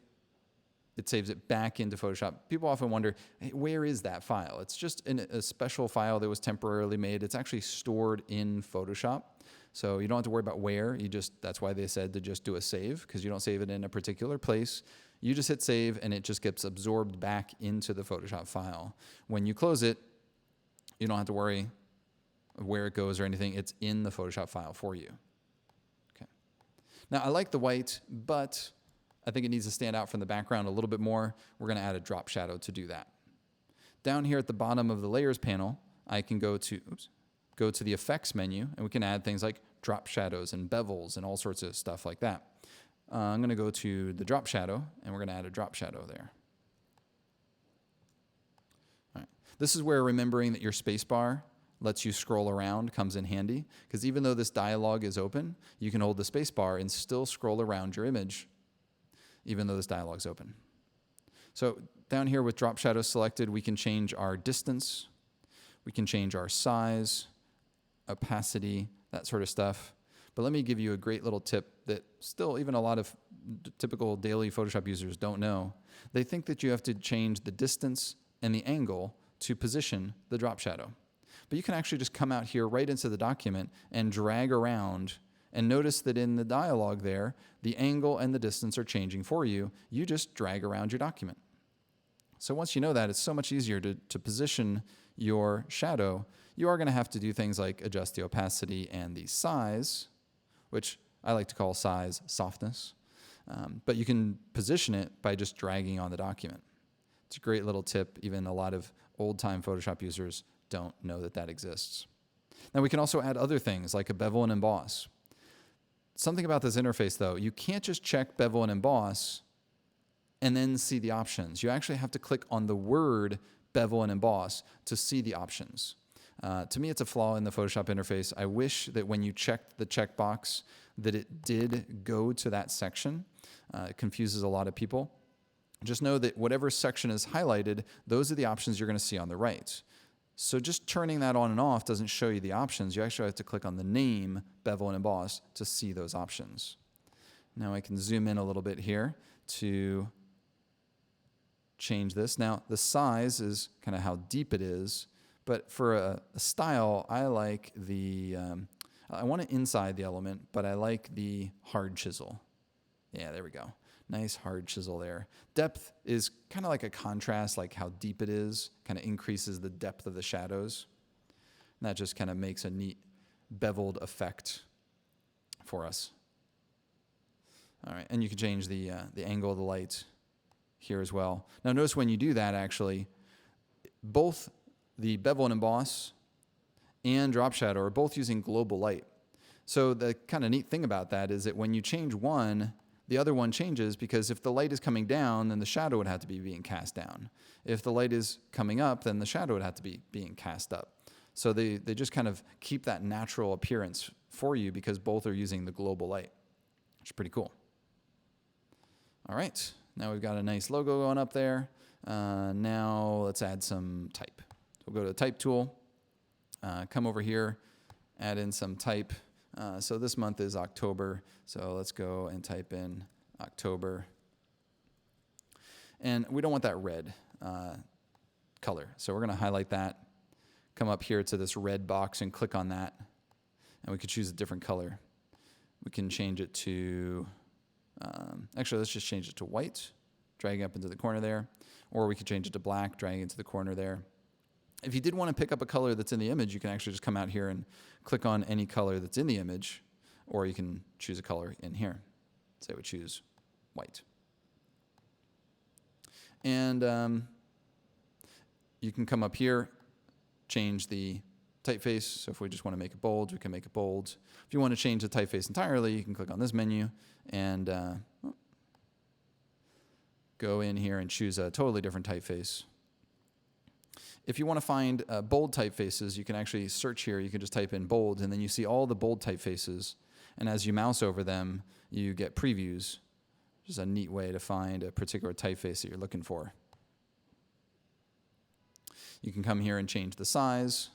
[SPEAKER 1] it saves it back into Photoshop. People often wonder, hey, where is that file? It's just in a special file that was temporarily made. It's actually stored in Photoshop. So you don't have to worry about where. That's why they said to just do a save, because you don't save it in a particular place. You just hit save and it just gets absorbed back into the Photoshop file. When you close it, you don't have to worry where it goes or anything. It's in the Photoshop file for you. Okay. Now I like the white, but I think it needs to stand out from the background a little bit more. We're going to add a drop shadow to do that. Down here at the bottom of the layers panel, I can go to the effects menu, and we can add things like drop shadows and bevels and all sorts of stuff like that. I'm going to go to the drop shadow, and we're going to add a drop shadow there. All right. This is where remembering that your spacebar lets you scroll around comes in handy, because even though this dialog is open, you can hold the spacebar and still scroll around your image, even though this dialog is open. So down here with drop shadow selected, we can change our distance, we can change our size, opacity, that sort of stuff. But let me give you a great little tip that still even a lot of typical daily Photoshop users don't know. They think that you have to change the distance and the angle to position the drop shadow. But you can actually just come out here right into the document and drag around, and notice that in the dialog there, the angle and the distance are changing for you. You just drag around your document. So once you know that, it's so much easier to position your shadow. You are going to have to do things like adjust the opacity and the size, which I like to call size softness. But you can position it by just dragging on the document. It's a great little tip. Even a lot of old-time Photoshop users don't know that that exists. Now we can also add other things like a bevel and emboss. Something about this interface, though, you can't just check bevel and emboss and then see the options. You actually have to click on the word bevel and emboss to see the options. To me, it's a flaw in the Photoshop interface. I wish that when you checked the checkbox that it did go to that section. It confuses a lot of people. Just know that whatever section is highlighted, those are the options you're going to see on the right. So just turning that on and off doesn't show you the options. You actually have to click on the name, bevel and emboss, to see those options. Now I can zoom in a little bit here to change this. Now the size is kind of how deep it is, but for a style, I like the, I want to inside the element, but I like the hard chisel. Yeah, there we go. Nice hard chisel there. Depth is kind of like a contrast, like how deep it is, kind of increases the depth of the shadows. And that just kind of makes a neat beveled effect for us. All right, and you can change the angle of the light here as well. Now notice when you do that, actually, both the bevel and emboss and drop shadow are both using global light. So the kind of neat thing about that is that when you change one, the other one changes, because if the light is coming down, then the shadow would have to be being cast down. If the light is coming up, then the shadow would have to be being cast up. So they just kind of keep that natural appearance for you because both are using the global light, which is pretty cool. All right, now we've got a nice logo going up there. Now let's add some type. So we'll go to the type tool, come over here, add in some type. So this month is October, so let's go and type in October. And we don't want that red color, so we're going to highlight that, come up here to this red box and click on that, and we could choose a different color. We can change it to, actually let's just change it to white, drag it up into the corner there, or we could change it to black, drag it into the corner there. If you did want to pick up a color that's in the image, you can actually just come out here and click on any color that's in the image, or you can choose a color in here. Say we choose white. And you can come up here, change the typeface. So if we just want to make it bold, we can make it bold. If you want to change the typeface entirely, you can click on this menu and go in here and choose a totally different typeface. If you want to find bold typefaces, you can actually search here. You can just type in bold, and then you see all the bold typefaces. And as you mouse over them, you get previews, which is a neat way to find a particular typeface that you're looking for. You can come here and change the size.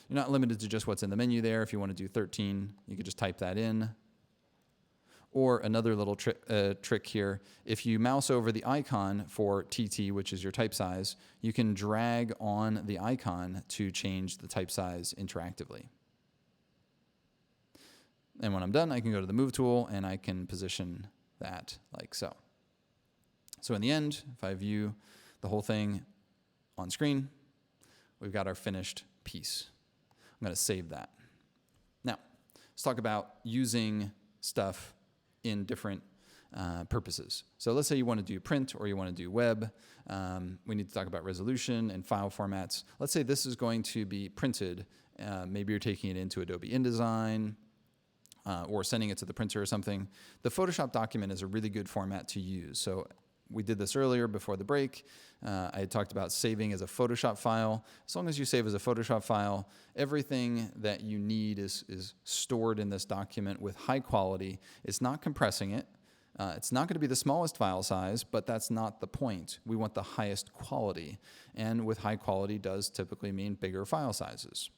[SPEAKER 1] You're not limited to just what's in the menu there. If you want to do 13, you could just type that in. Or another little trick here, if you mouse over the icon for TT, which is your type size, you can drag on the icon to change the type size interactively. And when I'm done, I can go to the Move tool and I can position that like so. So in the end, if I view the whole thing on screen, we've got our finished piece. I'm going to save that. Now, let's talk about using stuff in different purposes. So let's say you want to do print or you want to do web. We need to talk about resolution and file formats. Let's say this is going to be printed. Maybe you're taking it into Adobe InDesign or sending it to the printer or something. The Photoshop document is a really good format to use. So we did this earlier before the break. I had talked about saving as a Photoshop file. As long as you save as a Photoshop file, everything that you need is stored in this document with high quality. It's not compressing it. It's not going to be the smallest file size, but that's not the point. We want the highest quality. And with high quality does typically mean bigger file sizes.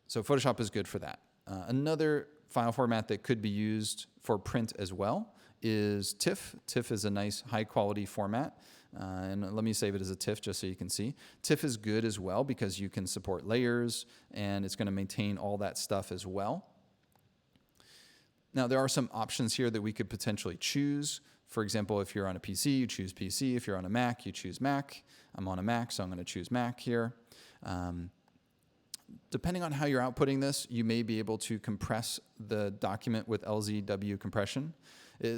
[SPEAKER 1] So Photoshop is good for that. Another file format that could be used for print as well is TIFF. TIFF is a nice high quality format. And let me save it as a TIFF just so you can see. TIFF is good as well because you can support layers and it's going to maintain all that stuff as well. Now there are some options here that we could potentially choose. For example, if you're on a PC, you choose PC. If you're on a Mac, you choose Mac. I'm on a Mac, so I'm going to choose Mac here. Depending on how you're outputting this, you may be able to compress the document with LZW compression.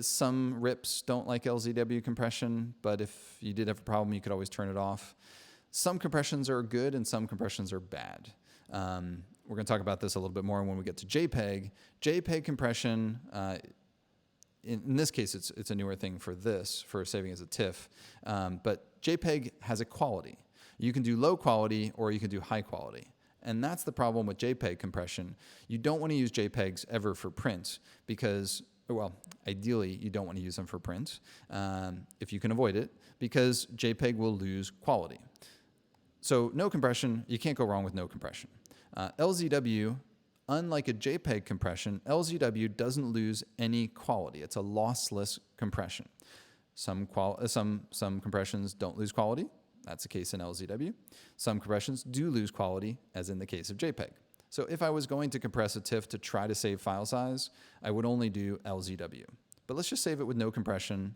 [SPEAKER 1] Some RIPs don't like LZW compression, but if you did have a problem, you could always turn it off. Some compressions are good and some compressions are bad. We're going to talk about this a little bit more when we get to JPEG. JPEG compression, in this case, it's a newer thing for saving as a TIFF, but JPEG has a quality. You can do low quality or you can do high quality. And that's the problem with JPEG compression. You don't want to use JPEGs ever for print because, well, ideally you don't want to use them for print if you can avoid it, because JPEG will lose quality. So no compression, you can't go wrong with no compression. LZW, unlike a JPEG compression, LZW doesn't lose any quality. It's a lossless compression. Some compressions don't lose quality. That's the case in LZW. Some compressions do lose quality, as in the case of JPEG. So if I was going to compress a TIFF to try to save file size, I would only do LZW. But let's just save it with no compression.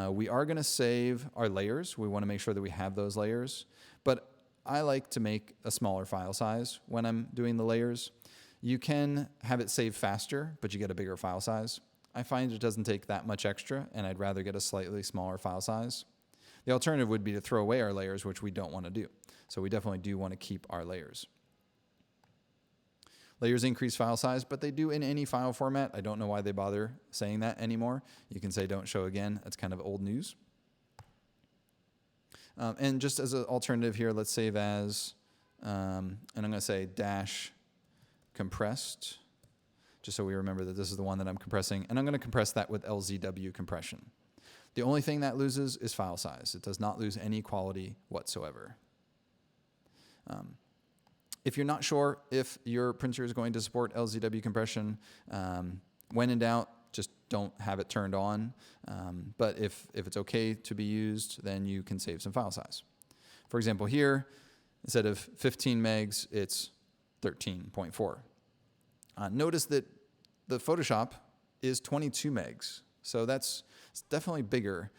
[SPEAKER 1] We are going to save our layers. We want to make sure that we have those layers. But I like to make a smaller file size when I'm doing the layers. You can have it save faster, but you get a bigger file size. I find it doesn't take that much extra, and I'd rather get a slightly smaller file size. The alternative would be to throw away our layers, which we don't want to do. So we definitely do want to keep our layers. Layers increase file size, but they do in any file format. I don't know why they bother saying that anymore. You can say don't show again. That's kind of old news. And just as an alternative here, let's save as, and I'm going to say dash compressed, just so we remember that this is the one that I'm compressing. And I'm going to compress that with LZW compression. The only thing that loses is file size. It does not lose any quality whatsoever. If you're not sure if your printer is going to support LZW compression, when in doubt, just don't have it turned on. But if it's okay to be used, then you can save some file size. For example, here, instead of 15 megs, it's 13.4. Notice that the Photoshop is 22 megs. So it's definitely bigger.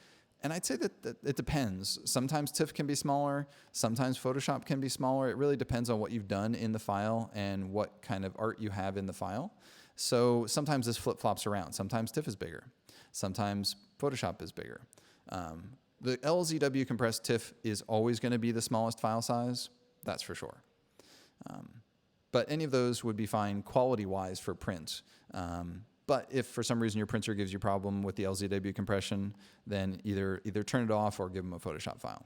[SPEAKER 1] And I'd say that it depends. Sometimes TIFF can be smaller. Sometimes Photoshop can be smaller. It really depends on what you've done in the file and what kind of art you have in the file. So sometimes this flip-flops around. Sometimes TIFF is bigger. Sometimes Photoshop is bigger. The LZW compressed TIFF is always going to be the smallest file size. That's for sure. But any of those would be fine quality-wise for print. But if for some reason your printer gives you a problem with the LZW compression, then either turn it off or give them a Photoshop file.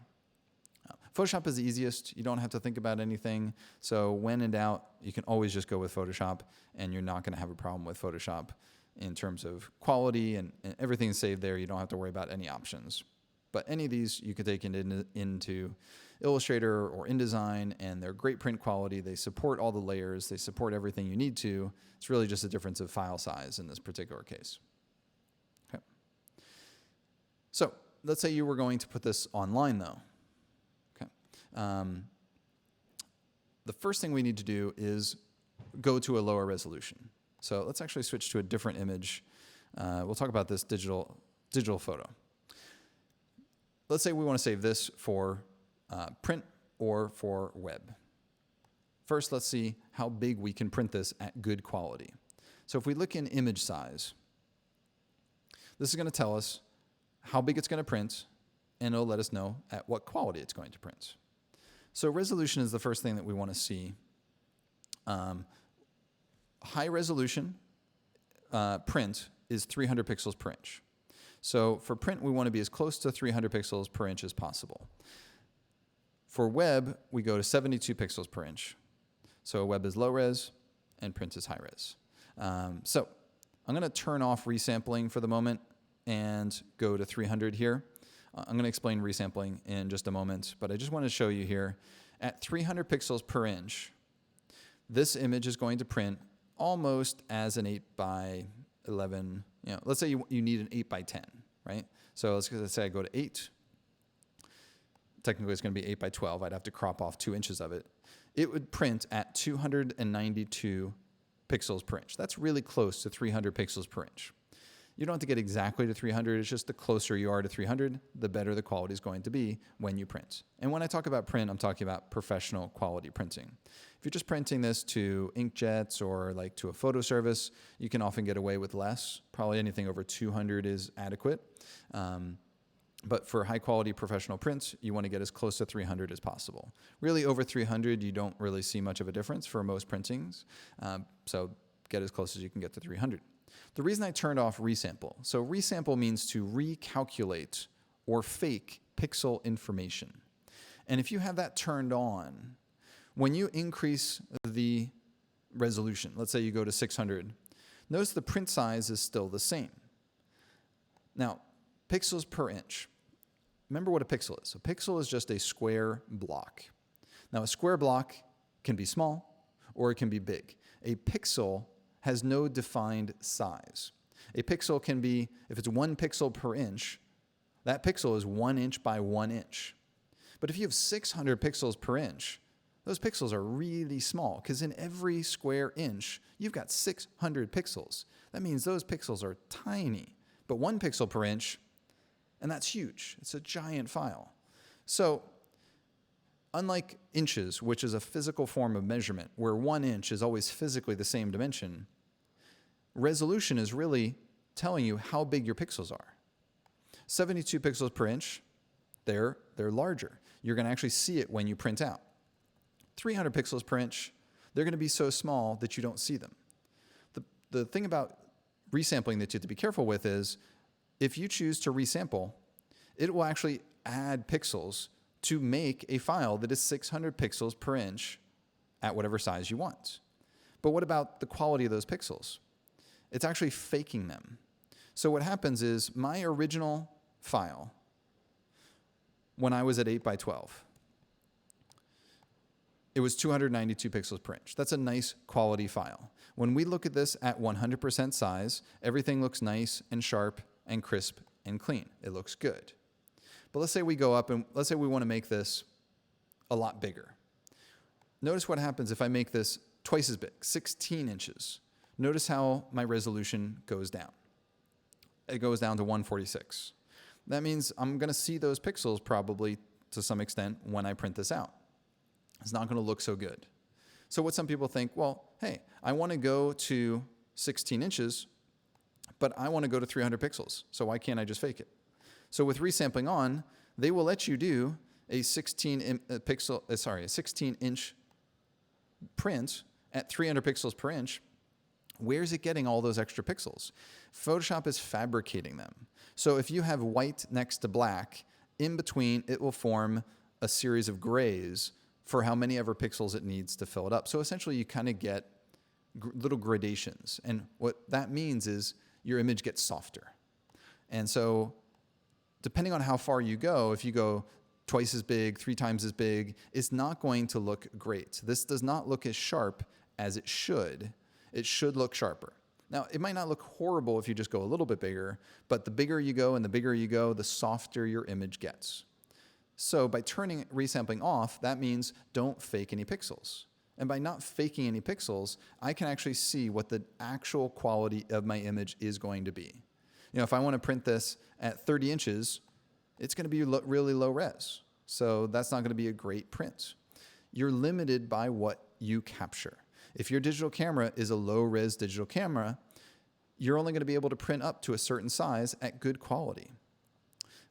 [SPEAKER 1] Photoshop is the easiest. You don't have to think about anything. So when in doubt, you can always just go with Photoshop, and you're not going to have a problem with Photoshop in terms of quality, and everything is saved there. You don't have to worry about any options. But any of these you could take into Illustrator or InDesign, and they're great print quality. They support all the layers. They support everything you need to. It's really just a difference of file size in this particular case. So let's say you were going to put this online though. Okay. The first thing we need to do is go to a lower resolution. So let's actually switch to a different image. We'll talk about this digital photo. Let's say we want to save this for print or for web. First, let's see how big we can print this at good quality. So if we look in image size, this is going to tell us how big it's going to print, and it'll let us know at what quality it's going to print. So resolution is the first thing that we want to see. High resolution print is 300 pixels per inch. So for print, we want to be as close to 300 pixels per inch as possible. For web, we go to 72 pixels per inch. So web is low res and print is high res. So I'm going to turn off resampling for the moment and go to 300 here. I'm going to explain resampling in just a moment, but I just want to show you here. At 300 pixels per inch, this image is going to print almost as an 8 by 11. You know, let's say you need an 8 by 10, right? So let's say I go to 8. Technically, it's going to be 8 by 12. I'd have to crop off 2 inches of it. It would print at 292 pixels per inch. That's really close to 300 pixels per inch. You don't have to get exactly to 300. It's just the closer you are to 300, the better the quality is going to be when you print. And when I talk about print, I'm talking about professional quality printing. If you're just printing this to inkjets or like to a photo service, you can often get away with less. Probably anything over 200 is adequate. But for high quality professional prints, you want to get as close to 300 as possible. Really over 300, you don't really see much of a difference for most printings. So get as close as you can get to 300. The reason I turned off resample, so resample means to recalculate or fake pixel information. And if you have that turned on, when you increase the resolution, let's say you go to 600, notice the print size is still the same. Now, pixels per inch. Remember what a pixel is. A pixel is just a square block. Now, a square block can be small or it can be big. A pixel has no defined size. A pixel can be, if it's 1 pixel per inch, that pixel is 1 inch by 1 inch. But if you have 600 pixels per inch, those pixels are really small because in every square inch, you've got 600 pixels. That means those pixels are tiny. But 1 pixel per inch, and that's huge. It's a giant file. So unlike inches, which is a physical form of measurement, where 1 inch is always physically the same dimension, resolution is really telling you how big your pixels are. 72 pixels per inch, they're larger. You're going to actually see it when you print out. 300 pixels per inch, they're going to be so small that you don't see them. The thing about resampling that you have to be careful with is if you choose to resample, it will actually add pixels to make a file that is 600 pixels per inch at whatever size you want. But what about the quality of those pixels? It's actually faking them. So what happens is my original file, when I was at 8 by 12, it was 292 pixels per inch. That's a nice quality file. When we look at this at 100% size, everything looks nice and sharp and crisp and clean. It looks good. But let's say we go up and let's say we want to make this a lot bigger. Notice what happens if I make this twice as big, 16 inches. Notice how my resolution goes down. It goes down to 146. That means I'm going to see those pixels probably to some extent when I print this out. It's not going to look so good. So what some people think, well, hey, I want to go to 16 inches, but I want to go to 300 pixels. So why can't I just fake it? So with resampling on, they will let you do a 16 inch print at 300 pixels per inch. Where's it getting all those extra pixels? Photoshop is fabricating them. So if you have white next to black, in between it will form a series of grays for how many ever pixels it needs to fill it up. So essentially you kind of get little gradations. And what that means is your image gets softer. And so depending on how far you go, if you go twice as big, 3 times as big, it's not going to look great. This does not look as sharp as it should. It should look sharper. Now, it might not look horrible if you just go a little bit bigger, but the bigger you go and the bigger you go, the softer your image gets. So by turning resampling off, that means don't fake any pixels. And by not faking any pixels, I can actually see what the actual quality of my image is going to be. If I want to print this at 30 inches, it's going to be really low res. So that's not going to be a great print. You're limited by what you capture. If your digital camera is a low-res digital camera, you're only going to be able to print up to a certain size at good quality.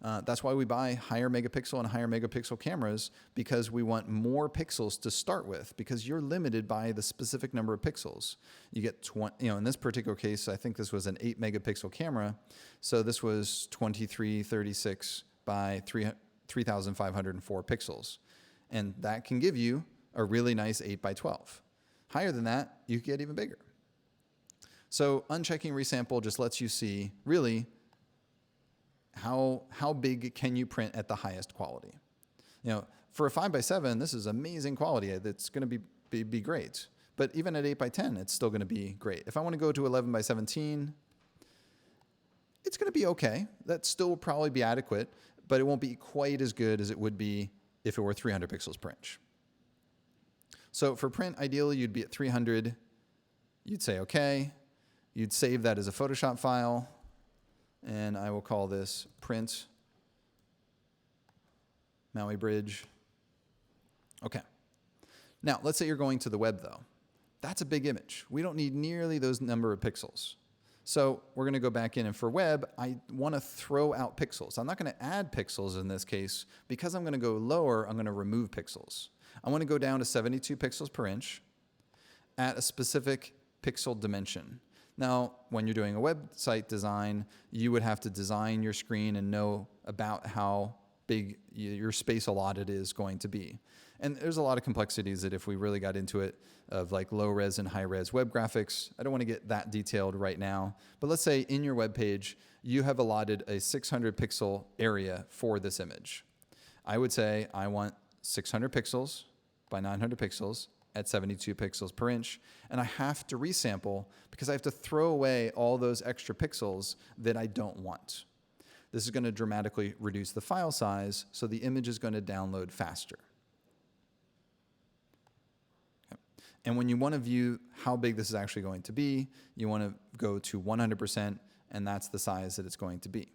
[SPEAKER 1] That's why we buy higher megapixel and higher megapixel cameras, because we want more pixels to start with, because you're limited by the specific number of pixels. You get 20, in this particular case, I think this was an 8 megapixel camera. So this was 2336 by 3,504 pixels. And that can give you a really nice 8 by 12. Higher than that, you get even bigger. So unchecking resample just lets you see really how big can you print at the highest quality. For a 5x7, this is amazing quality. That's going to be great. But even at 8x10, it's still going to be great. If I want to go to 11x17, it's going to be okay. That still will probably be adequate, but it won't be quite as good as it would be if it were 300 pixels per inch. So for print, ideally, you'd be at 300. You'd say okay. You'd save that as a Photoshop file. And I will call this print Maui Bridge. Okay. Now, let's say you're going to the web, though. That's a big image. We don't need nearly those number of pixels. So we're going to go back in, and for web, I want to throw out pixels. I'm not going to add pixels in this case. Because I'm going to go lower, I'm going to remove pixels. I want to go down to 72 pixels per inch at a specific pixel dimension. Now, when you're doing a website design, you would have to design your screen and know about how big your space allotted is going to be. And there's a lot of complexities that if we really got into it, of like low res and high res web graphics. I don't want to get that detailed right now. But let's say in your web page, you have allotted a 600 pixel area for this image. I would say I want 600 pixels by 900 pixels at 72 pixels per inch, and I have to resample because I have to throw away all those extra pixels that I don't want. This is going to dramatically reduce the file size, so the image is going to download faster. Okay. And when you want to view how big this is actually going to be, you want to go to 100%, and that's the size that it's going to be.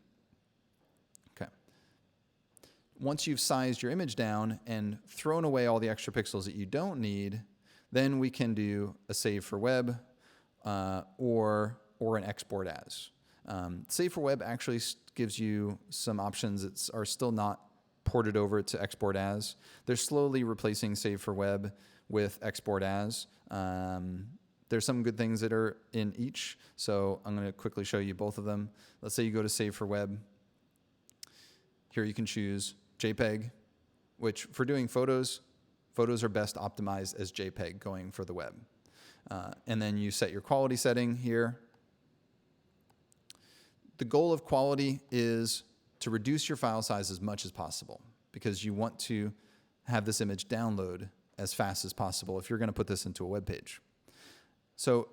[SPEAKER 1] Okay. Once you've sized your image down and thrown away all the extra pixels that you don't need, then we can do a save for web or an export as. Save for web actually gives you some options that are still not ported over to export as. They're slowly replacing save for web with export as. There's some good things that are in each, so I'm going to quickly show you both of them. Let's say you go to save for web. Here you can choose JPEG, which for doing photos are best optimized as JPEG going for the web. And then you set your quality setting here. The goal of quality is to reduce your file size as much as possible because you want to have this image download as fast as possible if you're going to put this into a web page. So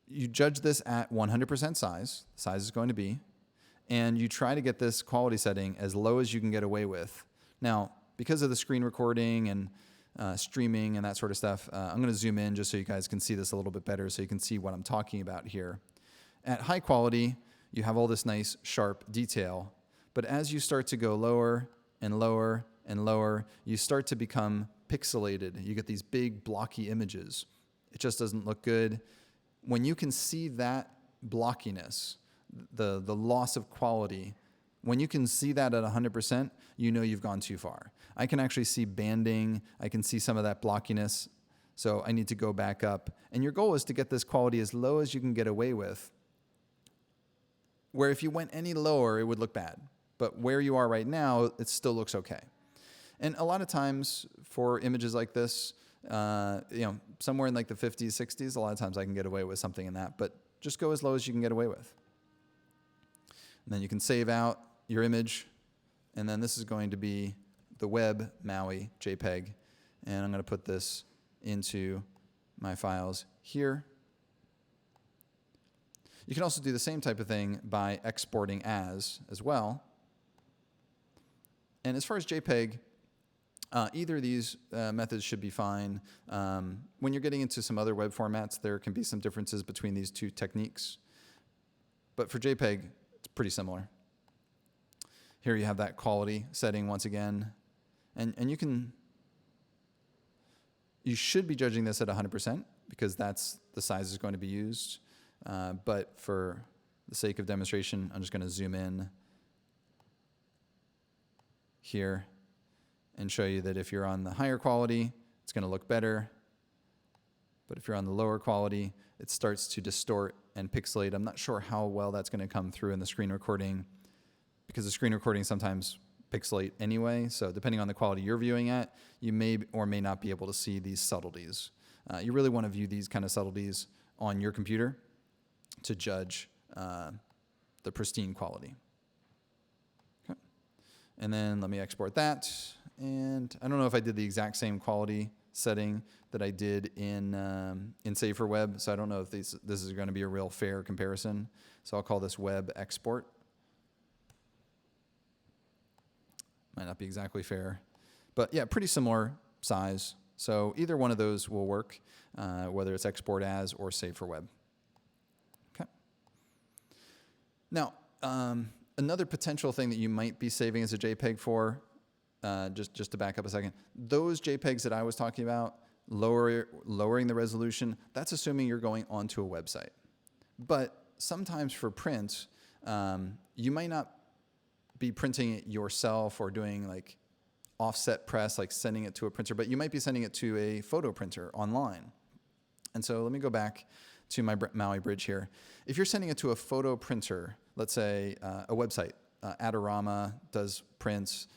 [SPEAKER 1] you judge this at 100% size. The size is going to be. And you try to get this quality setting as low as you can get away with. Now, because of the screen recording and streaming and that sort of stuff, I'm going to zoom in just so you guys can see this a little bit better so you can see what I'm talking about here. At high quality, you have all this nice sharp detail, but as you start to go lower and lower and lower, you start to become pixelated. You get these big blocky images. It just doesn't look good. When you can see that blockiness, the loss of quality, when you can see that at 100%, you know you've gone too far. I can actually see banding. I can see some of that blockiness. So I need to go back up. And your goal is to get this quality as low as you can get away with, where if you went any lower, it would look bad. But where you are right now, it still looks okay. And a lot of times for images like this, somewhere in like the 50s, 60s, a lot of times I can get away with something in that. But just go as low as you can get away with. And then you can save out your image. And then this is going to be the web Maui JPEG. And I'm going to put this into my files here. You can also do the same type of thing by exporting as well. And as far as JPEG, either of these methods should be fine. When you're getting into some other web formats, there can be some differences between these two techniques. But for JPEG, it's pretty similar. Here you have that quality setting once again. And you should be judging this at 100% because that's the size is going to be used. But for the sake of demonstration, I'm just going to zoom in here and show you that if you're on the higher quality, it's going to look better. But if you're on the lower quality, it starts to distort and pixelate. I'm not sure how well that's going to come through in the screen recording because the screen recording sometimes pixelate anyway. So depending on the quality you're viewing at, you may or may not be able to see these subtleties. You really want to view these kind of subtleties on your computer to judge the pristine quality. Okay. And then let me export that. And I don't know if I did the exact same quality setting that I did in Safer Web, so I don't know if this is going to be a real fair comparison. So I'll call this web export. Might not be exactly fair, but yeah, pretty similar size. So either one of those will work, whether it's export as or Safer Web. Okay. Now, another potential thing that you might be saving as a JPEG for, just to back up a second, those JPEGs that I was talking about, lowering the resolution, that's assuming you're going onto a website. But sometimes for print, you might not be printing it yourself or doing like offset press, like sending it to a printer, but you might be sending it to a photo printer online. And so let me go back to my Maui bridge here. If you're sending it to a photo printer, let's say a website, Adorama does prints,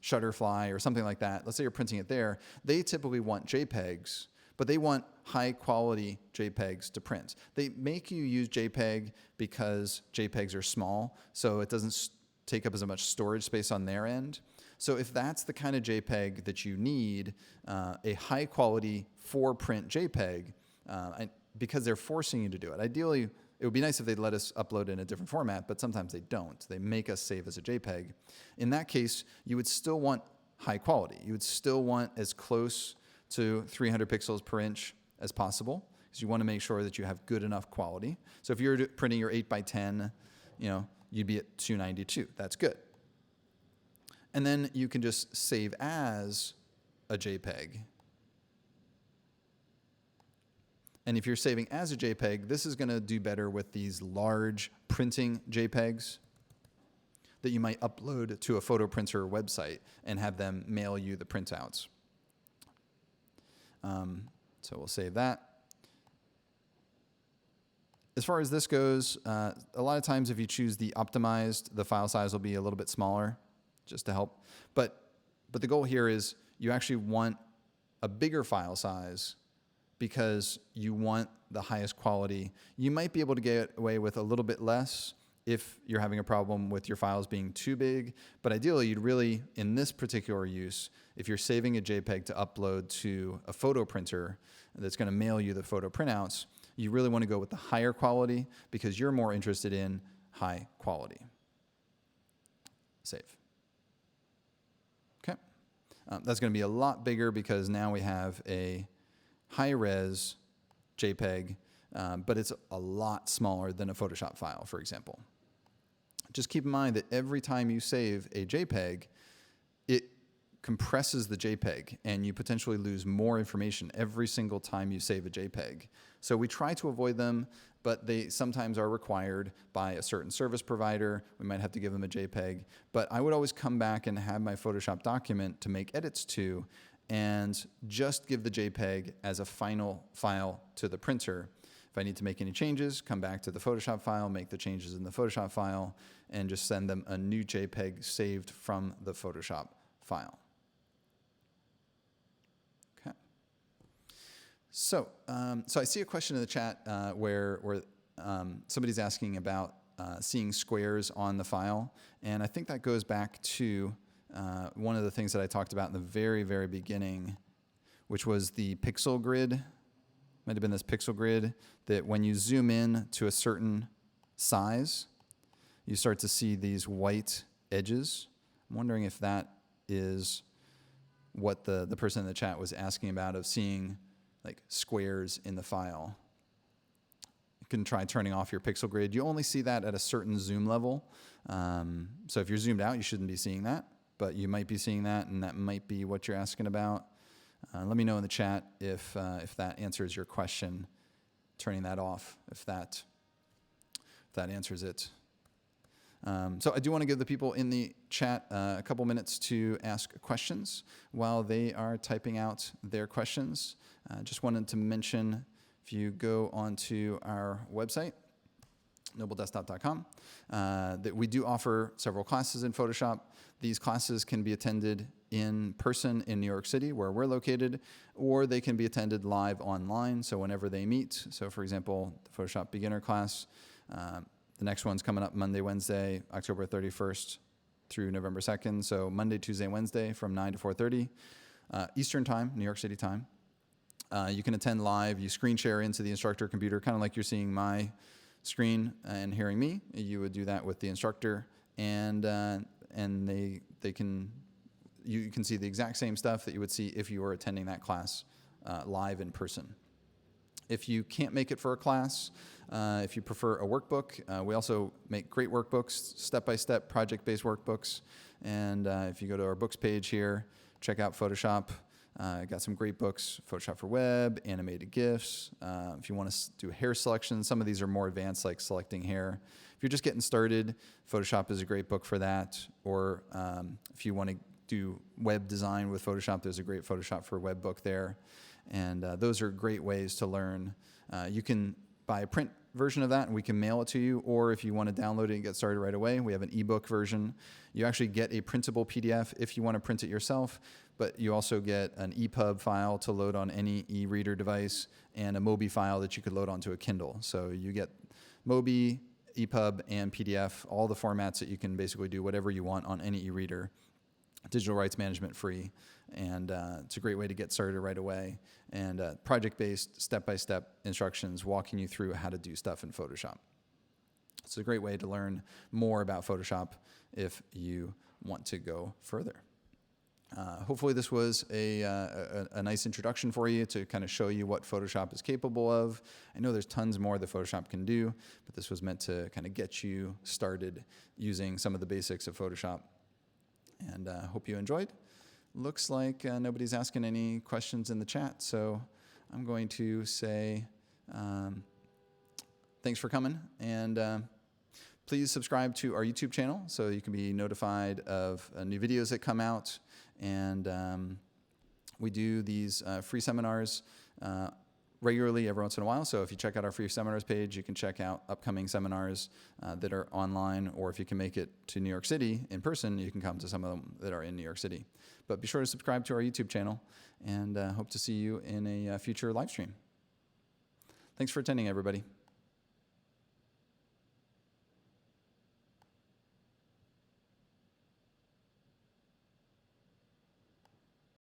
[SPEAKER 1] Shutterfly or something like that. Let's say you're printing it there. They typically want JPEGs, but they want high quality JPEGs to print. They make you use JPEG because JPEGs are small, so it doesn't take up as much storage space on their end. So if that's the kind of JPEG that you need, a high quality for print JPEG, because they're forcing you to do it. Ideally, it would be nice if they'd let us upload in a different format, but sometimes they don't. They make us save as a JPEG. In that case, you would still want high quality. You would still want as close to 300 pixels per inch as possible, because you want to make sure that you have good enough quality. So if you're printing your 8x10, you'd be at 292. That's good. And then you can just save as a JPEG. And if you're saving as a JPEG, this is going to do better with these large printing JPEGs that you might upload to a photo printer website and have them mail you the printouts. So we'll save that. As far as this goes, a lot of times if you choose the optimized, the file size will be a little bit smaller, just to help. But the goal here is you actually want a bigger file size because you want the highest quality. You might be able to get away with a little bit less if you're having a problem with your files being too big, but ideally you'd really, in this particular use, if you're saving a JPEG to upload to a photo printer that's going to mail you the photo printouts, you really want to go with the higher quality because you're more interested in high quality. Save. Okay. That's going to be a lot bigger because now we have a high-res JPEG, but it's a lot smaller than a Photoshop file, for example. Just keep in mind that every time you save a JPEG, it compresses the JPEG, and you potentially lose more information every single time you save a JPEG. So we try to avoid them, but they sometimes are required by a certain service provider. We might have to give them a JPEG, but I would always come back and have my Photoshop document to make edits to, and just give the JPEG as a final file to the printer. If I need to make any changes, come back to the Photoshop file, make the changes in the Photoshop file, and just send them a new JPEG saved from the Photoshop file. Okay. So I see a question in the chat where somebody's asking about seeing squares on the file, and I think that goes back to one of the things that I talked about in the very, very beginning, which was the pixel grid might have been this pixel grid, that when you zoom in to a certain size, you start to see these white edges. I'm wondering if that is what the person in the chat was asking about, of seeing like squares in the file. You can try turning off your pixel grid. You only see that at a certain zoom level. So if you're zoomed out, you shouldn't be seeing that, but you might be seeing that, and that might be what you're asking about. Let me know in the chat if that answers your question, turning that off, if that answers it. So I do want to give the people in the chat a couple minutes to ask questions while they are typing out their questions. Just wanted to mention, if you go onto our website, nobledesktop.com, that we do offer several classes in Photoshop. These classes can be attended in person in New York City, where we're located, or they can be attended live online, so whenever they meet. So for example, the Photoshop beginner class, the next one's coming up Monday, Wednesday, October 31st through November 2nd. So Monday, Tuesday, Wednesday from 9 to 4:30 Eastern time, New York City time. You can attend live. You screen share into the instructor computer, kind of like you're seeing my screen and hearing me. You would do that with the instructor, and you can see the exact same stuff that you would see if you were attending that class live in person. If you can't make it for a class, if you prefer a workbook, we also make great workbooks, step-by-step project-based workbooks. And if you go to our books page here, check out Photoshop. Got some great books, Photoshop for Web, animated GIFs. If you want to do hair selection, some of these are more advanced, like selecting hair. If you're just getting started, Photoshop is a great book for that. Or if you want to do web design with Photoshop, there's a great Photoshop for Web book there. And those are great ways to learn. You can buy a print version of that, and we can mail it to you. Or if you want to download it and get started right away, we have an ebook version. You actually get a printable PDF if you want to print it yourself, but you also get an EPUB file to load on any e-reader device, and a Mobi file that you could load onto a Kindle. So you get Mobi, EPUB, and PDF, all the formats that you can basically do whatever you want on any e-reader. Digital rights management free, and it's a great way to get started right away. And project-based, step-by-step instructions walking you through how to do stuff in Photoshop. It's a great way to learn more about Photoshop if you want to go further. Hopefully this was a nice introduction for you to kind of show you what Photoshop is capable of. I know there's tons more that Photoshop can do, but this was meant to kind of get you started using some of the basics of Photoshop. And hope you enjoyed. Looks like nobody's asking any questions in the chat, so I'm going to say thanks for coming, and please subscribe to our YouTube channel so you can be notified of new videos that come out. And we do these free seminars regularly every once in a while. So if you check out our free seminars page, you can check out upcoming seminars that are online, or if you can make it to New York City in person, you can come to some of them that are in New York City. But be sure to subscribe to our YouTube channel, and hope to see you in a future live stream. Thanks for attending, everybody.